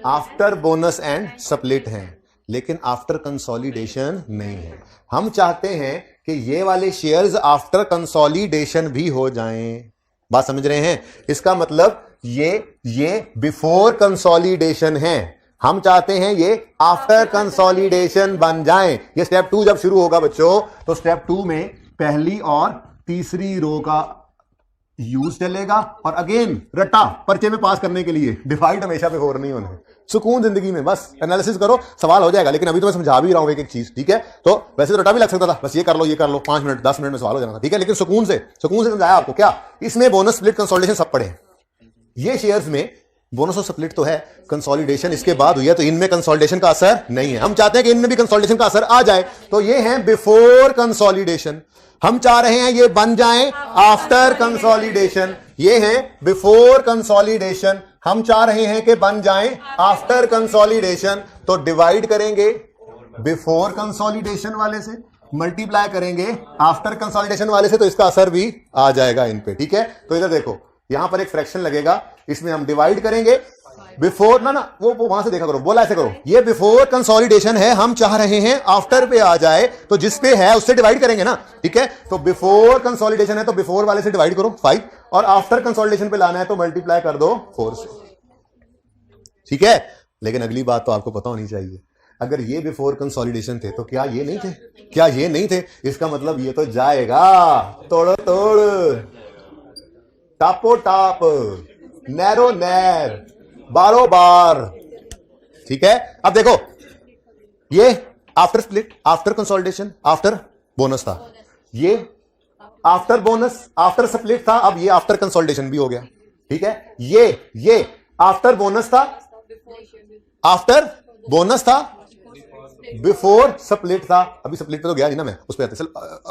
after bonus and split हैं, लेकिन आफ्टर कंसोलिडेशन नहीं है। हम चाहते हैं कि ये वाले शेयर्स आफ्टर कंसोलिडेशन भी हो जाएं। बात समझ रहे हैं? इसका मतलब ये बिफोर कंसोलिडेशन है, हम चाहते हैं ये आफ्टर कंसोलिडेशन बन जाएं। ये स्टेप 2 जब शुरू होगा बच्चों, तो स्टेप 2 में पहली और तीसरी रो का यूज चलेगा, और अगेन रट्टा पर्चे में पास करने के लिए डिवाइड हमेशा पे और नहीं होना। सुकून जिंदगी में, बस एनालिसिस करो, सवाल हो जाएगा। लेकिन अभी तो मैं समझा भी रहा हूं एक एक चीज। ठीक है, तो वैसे तो रट्टा भी लग सकता था, बस ये कर लो 5 मिनट 10 मिनट में सवाल हो जाना था। ठीक है, लेकिन सुकून से समझाया आपको। क्या इसमें बोनस, स्प्लिट, कंसोलिडेशन सब पड़े हैं। ये शेयर्स में बोनस और स्प्लिट तो है, कंसोलिडेशन इसके बाद हुई है, तो इनमें कंसोलिडेशन का असर नहीं है। हम चाहते हैं कि इनमें भी कंसोलिडेशन का असर आ जाए, तो ये है बिफोर कंसोलिडेशन। हम चाह रहे हैं ये बन जाएं आफ्टर कंसोलिडेशन। ये है बिफोर कंसोलिडेशन, हम चाह रहे हैं कि बन जाएं आफ्टर कंसोलिडेशन। तो डिवाइड करेंगे बिफोर कंसोलिडेशन वाले से, मल्टीप्लाई करेंगे आफ्टर कंसोलिडेशन वाले से, तो इसका असर भी आ जाएगा इन पे। ठीक है, तो इधर देखो, यहां पर एक फ्रैक्शन लगेगा, इसमें हम डिवाइड करेंगे बिफोर ना वो वहां से देखा करो, बोला ऐसे करो, ये बिफोर कंसोलिडेशन है, हम चाह रहे हैं आफ्टर पे आ जाए, तो जिस पे है उससे डिवाइड करेंगे ना। ठीक है, तो बिफोर कंसोलिडेशन है तो बिफोर वाले से डिवाइड करो 5, और आफ्टर कंसोलिडेशन पे लाना है तो मल्टीप्लाई कर दो 4 से। ठीक है, लेकिन अगली बात तो आपको पता होनी चाहिए, अगर ये बिफोर कंसोलिडेशन थे तो क्या ये नहीं थे? इसका मतलब ये तो जाएगा तोड़ो तोड़, टापो टाप, नैरो नैर, बारो बार। ठीक है, अब देखो, ये after split, after consolidation, after bonus था, ये आफ्टर बोनस, आफ्टर स्प्लिट था, अब ये आफ्टर कंसोलिडेशन भी हो गया। ठीक है, ये आफ्टर बोनस था, आफ्टर बोनस था, बिफोर स्प्लिट था। अभी स्प्लिट पे तो गया नहीं ना मैं, उस पे आते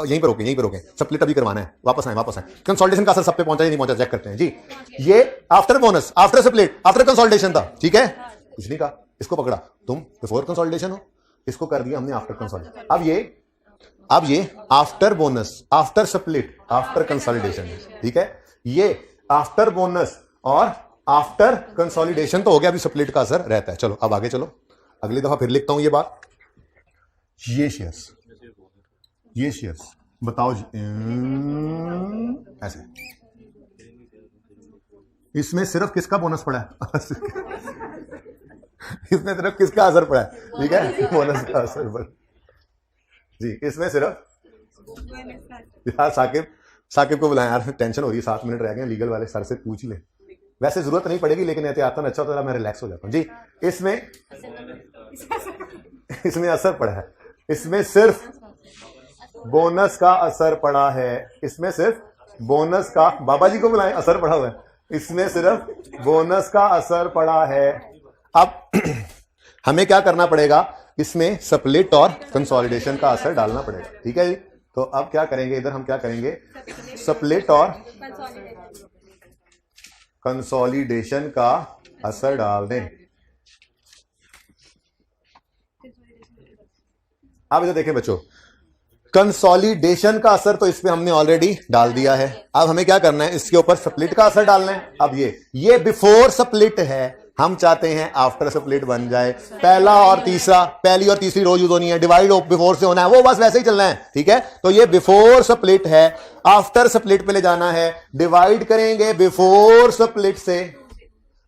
यहीं पर रोके, स्प्लिट अभी करवाना है, वापस आए। कंसोलिडेशन का असर सब पे पहुंचा नहीं पहुंचा, चेक करते हैं जी। ये after bonus, after split, after consolidation था। ठीक है, कुछ नहीं कहा, इसको पकड़ा, तुम बिफोर कंसोलिडेशन हो, इसको कर दिया हमने आफ्टर कंसोलिडेशन। अब ये after bonus, after split, after consolidation, ठीक है। ये आफ्टर बोनस और आफ्टर कंसोलिडेशन तो हो गया, अभी स्प्लिट का असर रहता है। चलो अब आगे चलो, अगली दफा फिर लिखता हूं ये बात। ये शेयर्स बताओ जी, ऐसे इसमें सिर्फ किसका बोनस पड़ा है? इसमें सिर्फ किसका असर पड़ा है? ठीक है, बोनस का असर पड़ा जी। इसमें सिर्फ यार साकिब को बुलाएं यार, टेंशन हो रही है, 7 मिनट रह गए, लीगल वाले सर से पूछ ले। वैसे जरूरत नहीं पड़ेगी, लेकिन एहतियातन अच्छा होता है, मैं रिलैक्स हो जाता हूं जी। इसमें असर पड़ा है, इसमें सिर्फ बोनस का असर पड़ा है, इसमें सिर्फ बोनस का, बाबा जी को बुलाएं, असर पड़ा हुआ है, इसमें सिर्फ बोनस का असर पड़ा है। अब हमें क्या करना पड़ेगा, इसमें स्प्लिट और कंसोलिडेशन का असर डालना पड़ेगा, ठीक है जी। तो अब क्या करेंगे, इधर हम क्या करेंगे, स्प्लिट और कंसोलिडेशन का असर डाल दें। अब इधर देखें बच्चों, कंसोलिडेशन का असर तो इस पे हमने ऑलरेडी डाल दिया है। अब हमें क्या करना है, इसके ऊपर स्प्लिट का असर डालना है। अब ये बिफोर स्प्लिट है, हम चाहते हैं आफ्टर स्प्लिट बन जाए। पहली और तीसरी रो यूज होनी है, डिवाइड बिफोर से होना है, वो बस वैसे ही चलना है, ठीक है। तो ये बिफोर स्प्लिट है, आफ्टर स्प्लिट पे ले जाना है, डिवाइड करेंगे बिफोर स्प्लिट से,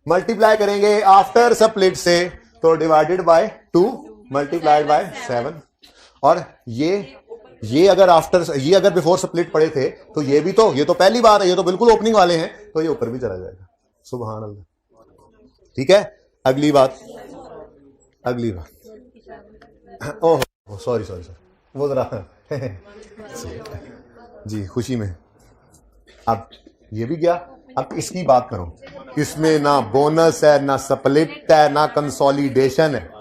मल्टीप्लाई करेंगे आफ्टर स्प्लिट से, तो डिवाइडेड बाय 2 मल्टीप्लाइड बाय 7। और ये अगर बिफोर स्प्लिट पड़े थे तो ये तो पहली बार है, ये तो बिल्कुल ओपनिंग वाले हैं, तो ये ऊपर भी चला जाएगा। सुभान अल्लाह, ठीक है। अगली बात ओह सॉरी वो जरा जी खुशी में। अब ये भी गया, अब इसकी बात करो, इसमें ना बोनस है, ना स्प्लिट है, ना कंसोलिडेशन है।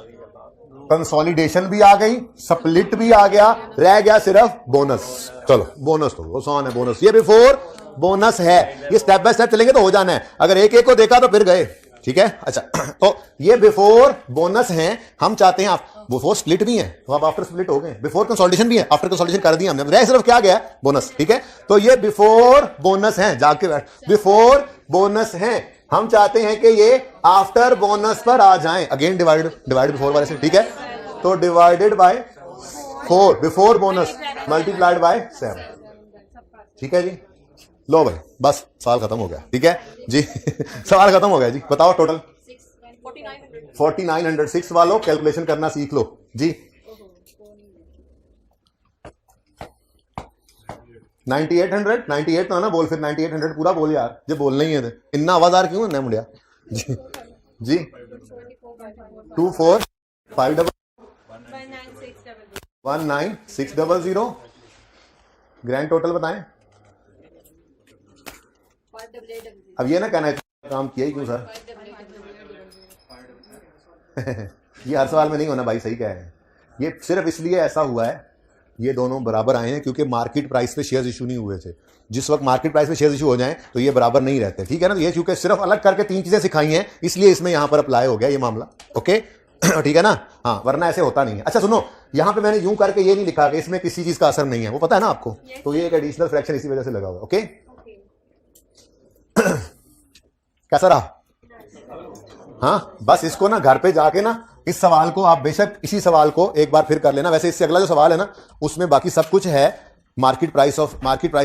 कंसोलिडेशन भी आ गई, स्प्लिट भी आ गया, रह गया सिर्फ बोनस। चलो बोनस तो आसान है, बोनस ये बिफोर बोनस है, ये स्टेप बाय स्टेप चलेंगे तो हो जाना है। अगर एक को देखा तो फिर गए, ठीक है। अच्छा तो ये बिफोर बोनस है, हम चाहते हैं आप बिफोर स्प्लिट भी है, तो आप आफ्टर स्प्लिट हो गए, बिफोर कंसोलिडेशन भी है, आफ्टर कंसोलिडेशन कर दिया हमने, रह सिर्फ क्या गया, बोनस, ठीक है। तो ये बिफोर बोनस है, जाके बैठ, बिफोर बोनस है, हम चाहते हैं कि ये आफ्टर बोनस पर आ जाएं। अगेन डिवाइड बिफोर वाले से, ठीक है। तो divided by 4 before bonus multiplied by 7, ठीक है जी। लो भाई बस सवाल खत्म हो गया, ठीक है जी। सवाल खत्म हो गया जी। बताओ टोटल 4906 वालों कैलकुलेशन करना सीख लो जी। 98 तो ना बोल, फिर 9800 पूरा बोल यार, जो बोलना ही है। इतना आवाजार क्यों है मुंडिया जी? जी 2450 19600 ग्रैंड टोटल बताएं। अब ये ना कहना काम किया ही क्यों सर? ये हर सवाल में नहीं होना भाई, सही कह रहे हैं। ये सिर्फ इसलिए ऐसा हुआ है, ये दोनों बराबर आए हैं क्योंकि मार्केट प्राइस पे शेयर्स इशू नहीं हुए थे। जिस वक्त मार्केट प्राइस पे शेयर्स इशू हो जाएं तो ये बराबर नहीं रहते, ठीक है ना। तो ये क्योंकि सिर्फ अलग करके 3 चीजें सिखाई हैं, इसलिए इसमें यहां पर अप्लाई हो गया ये मामला, ओके। ठीक है ना, हाँ, वरना ऐसे होता नहीं है। अच्छा सुनो, यहां पे मैंने यूं करके ये नहीं लिखा कि इसमें किसी चीज का असर नहीं है, वो पता है ना आपको। तो ये एक एडिशनल फ्रैक्शन इसी वजह से लगा हुआ, ओके। कैसा रहा? हाँ बस इसको ना घर पे जाके ना इस सवाल को आप बेशक इसी सवाल को एक बार फिर कर लेना। वैसे इससे अगला जो सवाल है ना उसमें बाकी सब कुछ है, मार्केट प्राइस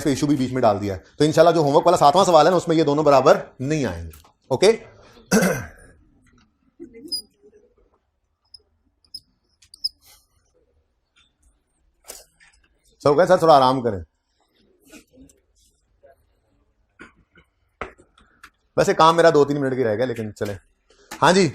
का इशू भी बीच में डाल दिया है। तो इंशाल्लाह जो होमवर्क वाला 7वां सवाल है ना उसमें ये दोनों बराबर नहीं आएंगे, ओके। सब गए सर, थोड़ा आराम करें। वैसे काम मेरा 2-3 मिनट की रह गया, लेकिन चले। हाँ जी,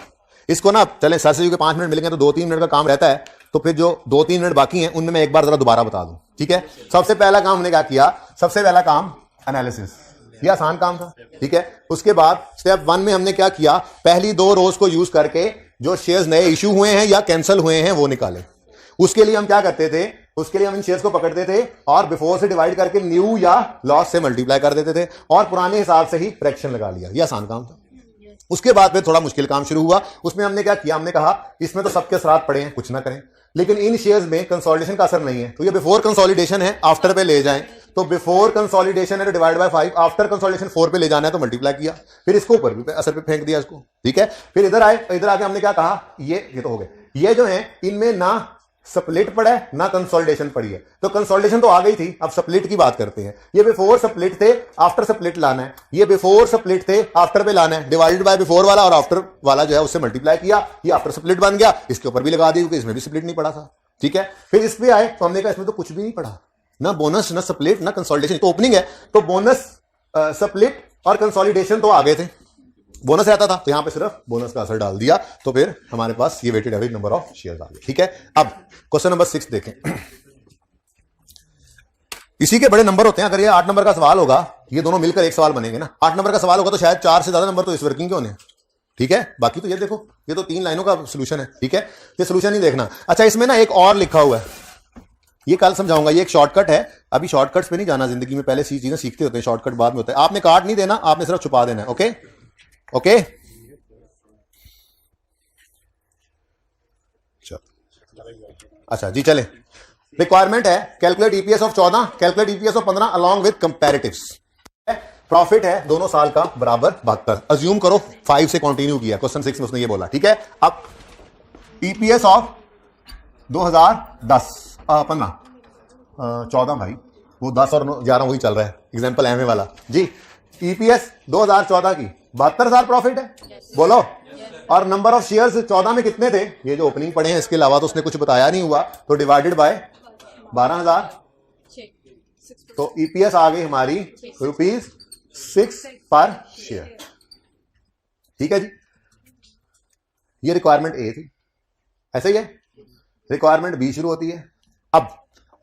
इसको ना चले सर से जो 5 मिनट मिलेंगे तो 2-3 मिनट का काम रहता है, तो फिर जो 2-3 मिनट बाकी हैं उनमें मैं एक बार जरा दोबारा बता दूं, ठीक है। सबसे पहला काम हमने क्या किया, सबसे पहला काम एनालिसिस, ये आसान काम था, ठीक है। उसके बाद स्टेप 1 में हमने क्या किया, पहली 2 रोज को यूज करके जो शेयर्स नए इशू हुए हैं या कैंसिल हुए हैं वो निकाले। उसके लिए हम क्या करते थे, उसके लिए हम इन शेयर्स को पकड़ते थे और बिफोर से डिवाइड करके न्यू या लॉस से मल्टीप्लाई कर देते थे और पुराने हिसाब से ही फ्रैक्शन लगा लिया। ये आसान काम था, उसके बाद में थोड़ा मुश्किल काम शुरू हुआ। उसमें हमने क्या किया, हमने कहा इसमें तो सबके असरात पड़े हैं, कुछ ना करें, लेकिन इन शेयर्स में कंसोलिडेशन का असर नहीं है, तो ये बिफोर कंसोलिडेशन है, आफ्टर पे ले जाएं, तो बिफोर कंसोलिडेशन है तो डिवाइड बाय 5, आफ्टर कंसोलिडेशन 4 पे ले जाना है तो मल्टीप्लाई किया, फिर इसको ऊपर भी असर पे फेंक दिया इसको, ठीक है। फिर इधर आए, इधर आके हमने क्या कहा, ये तो हो गए, ये जो है इनमें ना स्प्लिट पड़ा है ना कंसोलिडेशन पड़ी है, तो कंसोलिडेशन तो आ गई थी, अब स्प्लिट की बात करते हैं। ये बिफोर स्प्लिट थे, आफ्टर स्प्लिट लाना है, ये बिफोर स्प्लिट थे, आफ्टर पे लाना है, डिवाइडेड बाय बिफोर वाला और आफ्टर वाला जो है उससे मल्टीप्लाई किया, ये आफ्टर स्प्लिट बन गया, इसके ऊपर भी लगा दी क्योंकि इसमें भी स्प्लिट नहीं पड़ा था, ठीक है। फिर इस पे आए तो हमने कहा इसमें तो कुछ भी नहीं पड़ा, ना बोनस ना स्प्लिट ना कंसोलिडेशन, तो ओपनिंग है तो बोनस स्प्लिट और कंसोलिडेशन तो आ गए थे, बोनस रहता था तो यहां पे सिर्फ बोनस का असर डाल दिया, तो फिर हमारे पास ये weighted average number of shares आ गए, ठीक है। अब क्वेश्चन नंबर 6 देखें, इसी के बड़े नंबर होते हैं, अगर ये 8 नंबर का सवाल होगा, ये दोनों मिलकर एक सवाल बनेंगे ना, 8 नंबर का सवाल होगा तो शायद 4 से ज्यादा नंबर तो इस वर्किंग के होने, ठीक है। बाकी तो ये देखो, ये तो 3 लाइनों का सोल्यूशन है, ठीक है, ये सोल्यूशन नहीं देखना। अच्छा, इसमें ना एक और लिखा हुआ है, ये कल समझाऊंगा, ये एक शॉर्टकट है, अभी शॉर्टकट्स पे नहीं जाना जिंदगी में, पहले सी चीजें सीखते होते हैं, शॉर्टकट बाद में होता है। आपने काट नहीं देना, आपने सिर्फ छुपा देना है, ओके ओके। अच्छा जी, चले, रिक्वायरमेंट है calculate EPS of 14, calculate EPS of 15 along with comparatives. Profit है दोनों साल का बराबर 72, अज्यूम करो 5 से कंटिन्यू किया, क्वेश्चन 6 में उसने ये बोला, ठीक है। अब ईपीएस ऑफ 2010 15 14 भाई, वो 10 और 11 वही चल रहा है, एग्जाम्पल एमए वाला जी। ईपीएस 2014 की 72,000 प्रॉफिट है, बोलो। और नंबर ऑफ शेयर्स 14 में कितने थे, ये जो ओपनिंग पड़े हैं इसके अलावा तो उसने कुछ बताया नहीं हुआ, तो डिवाइडेड बाय 12,000, तो ईपीएस आ गई हमारी ₹6 पर शेयर, ठीक है जी। ये रिक्वायरमेंट ए थी, ऐसे ही है। रिक्वायरमेंट बी शुरू होती है, अब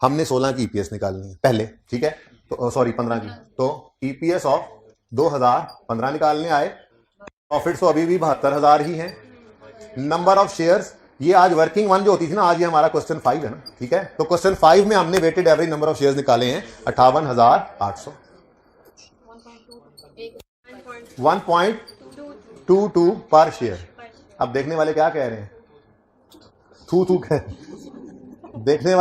हमने 16 की ईपीएस निकालनी है पहले, ठीक है, तो सॉरी 15 की, तो ईपीएस ऑफ 2015 निकालने आए, प्रॉफिट तो अभी भी 72,000 ही है। नंबर ऑफ शेयर्स, ये आज वर्किंग वन जो होती थी ना, आज ये हमारा क्वेश्चन 5 है ना, ठीक है। तो क्वेश्चन 5 में हमने weighted average number of shares निकाले हैं 58,800, 1.22 पर शेयर। अब देखने वाले क्या कह रहे हैं, थू थू कह, देखने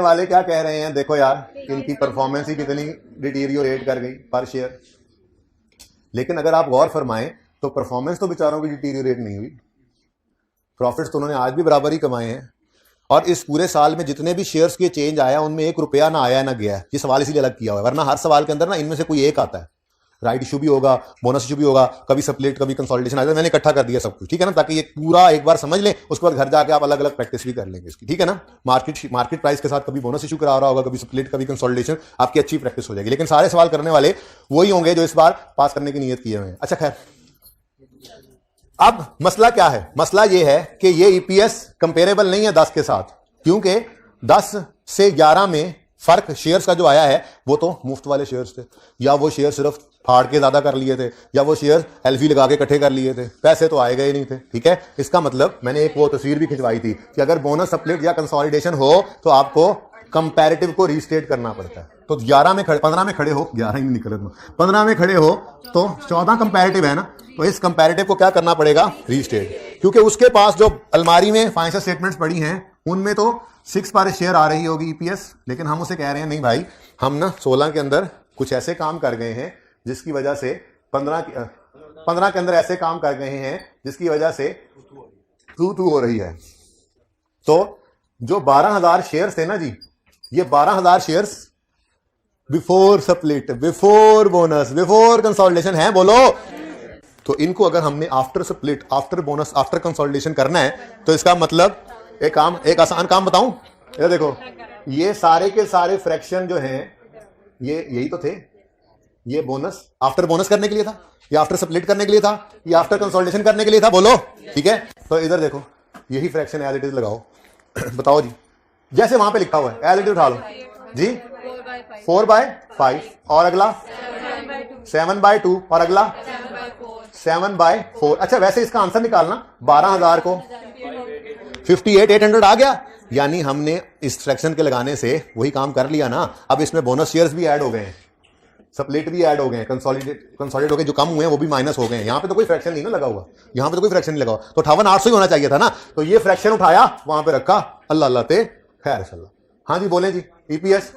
वाले क्या कह रहे हैं, देखो यार इनकी परफॉर्मेंस ही कितनी डिटीरियोरेट कर गई पर शेयर। लेकिन अगर आप गौर फरमाएं तो परफॉर्मेंस तो बेचारों की डिटीरियोरेट नहीं हुई, प्रॉफिट्स तो उन्होंने आज भी बराबर ही कमाए हैं, और इस पूरे साल में जितने भी शेयर्स के चेंज आया उनमें 1 रुपया ना आया ना गया। ये सवाल इसीलिए अलग किया हुआ है, वरना हर सवाल के अंदर ना इनमें से कोई एक आता है, राइट इशू भी होगा, बोनस इशू भी होगा, कभी स्प्लिट कभी कंसोलिडेशन आ जाए, मैंने इकट्ठा कर दिया सब कुछ, ठीक है ना, ताकि ये पूरा एक बार समझ लें, उसके बाद घर जाके आप अलग अलग प्रैक्टिस भी कर लेंगे इसकी, ठीक है ना। मार्केट प्राइस के साथ कभी बोनस इशू करा रहा होगा, कभी स्प्लिट कभी कंसोलिडेशन, आपकी अच्छी प्रैक्टिस हो जाएगी। लेकिन सारे सवाल करने वाले वही होंगे जो इस बार पास करने की नियत किए हुए हैं। अच्छा खैर, अब मसला क्या है, मसला ये है कि ये ईपीएस कंपेरेबल नहीं है 10 के साथ, क्योंकि 10 से 11 में फर्क शेयर्स का जो आया है वो तो मुफ्त वाले शेयर्स थे, या वो शेयर सिर्फ फाड़ के ज्यादा कर लिए थे, या वो शेयर एलफी लगा के इकट्ठे कर लिए थे, पैसे तो आए गए नहीं थे, ठीक है। इसका मतलब मैंने एक वो तस्वीर भी खिंचवाई थी कि अगर बोनस स्प्लिट या कंसोलिडेशन हो तो आपको कंपैरेटिव को रीस्टेट करना पड़ता है। तो 15 में खड़े हो, 11 ही नहीं निकले, 15 में खड़े हो तो 14 कंपैरेटिव है ना, तो इस कंपैरेटिव को क्या करना पड़ेगा, रीस्टेट, क्योंकि उसके पास जो अलमारी में फाइनेंशियल स्टेटमेंट्स पड़ी हैं उनमें तो 6 पर शेयर आ रही होगी ईपीएस, लेकिन हम उसे कह रहे हैं नहीं भाई, हम ना 16 के अंदर कुछ ऐसे काम कर गए हैं जिसकी वजह से 15 के अंदर ऐसे काम कर गए हैं जिसकी वजह से टू हो रही है। तो जो 12,000 शेयर्स थे ना जी, ये 12,000 shares before split, before bonus, before consolidation है, बोलो। तो इनको अगर हमने after split, after bonus, after consolidation करना है तो इसका मतलब एक आसान काम बताऊं, ये देखो, ये सारे के सारे फ्रैक्शन जो हैं ये यही तो थे, ये बोनस आफ्टर बोनस करने के लिए था, या आफ्टर स्प्लिट करने के लिए था, या आफ्टर कंसोलिडेशन करने के लिए था, बोलो, ठीक है। तो इधर देखो, यही फ्रैक्शन एज इट इज लगाओ, बताओ जी, जैसे वहां पे लिखा हुआ है एज इट इज उठा लो जी, 4/5, और अगला 7/2, और अगला 7/4। अच्छा, वैसे इसका आंसर निकालना, 12,000 को 58,800 आ गया, यानी हमने इस फ्रैक्शन के लगाने से वही काम कर लिया ना। अब इसमें बोनस शेयर्स भी ऐड हो गए हैं, स्प्लिट भी ऐड हो गए हैं, कंसोलिडेट हो गए, जो कम हुए हैं वो भी माइनस हो गए हैं। यहाँ पे तो कोई फ्रैक्शन नहीं ना लगा हुआ, यहाँ पे तो कोई फ्रैक्शन नहीं लगा हुआ, तो 58,800 ही होना चाहिए था ना। तो ये फ्रैक्शन उठाया वहां पे रखा, अल्लाह अल्लाह ते खैर सल्लाह। हाँ जी बोले जी। ईपीएस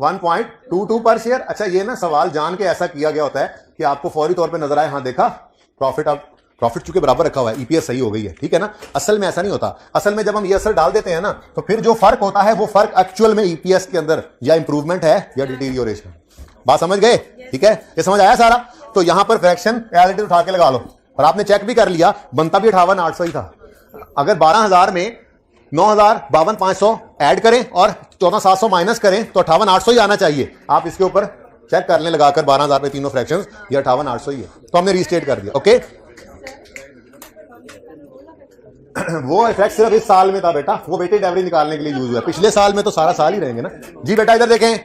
1.22 पर शेयर। अच्छा ये ना सवाल जान के ऐसा किया गया होता है कि आपको फौरी तौर पे नजर आए, हाँ देखा प्रॉफिट, अब प्रॉफिट चूंकि बराबर रखा हुआ है, ईपीएस सही हो गई है, ठीक है ना। असल में ऐसा नहीं होता, असल में जब हम ये असर डाल देते हैं ना तो फिर जो फर्क होता है वो फर्क एक्चुअल में ईपीएस के अंदर या इंप्रूवमेंट है या डिटीरियोरेशन। बात समझ गए? ठीक है, ये समझ आया सारा। तो यहां पर फ्रैक्शन एलिटी उठा के लगा लो, और आपने चेक भी कर लिया, बनता भी 58,800 ही था। अगर 12,000 में 9,52,500 ऐड करें और 14,700 माइनस करें तो 58,800 ही आना चाहिए। आप इसके ऊपर चेक कर लें लगाकर 12,000 पे तीनों फ्रैक्शंस, ये 58,800 ही है। तो हमने रीस्टेट कर दिया। ओके वो इफेक्ट सिर्फ इस साल में था बेटा, वो वेटेड एवरेज निकालने के लिए यूज हुआ, पिछले साल में तो सारा साल ही रहेंगे ना जी। बेटा इधर देखें,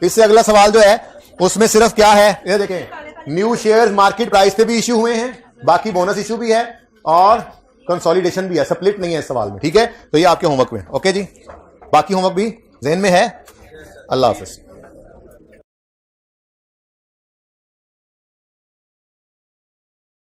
इससे अगला सवाल जो है उसमें सिर्फ क्या है, ये देखें, न्यू शेयर्स मार्केट प्राइस पे भी इश्यू हुए हैं, बाकी बोनस इश्यू भी है और कंसोलिडेशन भी है, स्प्लिट नहीं है इस सवाल में, ठीक है। तो ये आपके होमवर्क में। ओके जी, बाकी होमवर्क भी ज़हन में है। अल्लाह हाफ़िज़।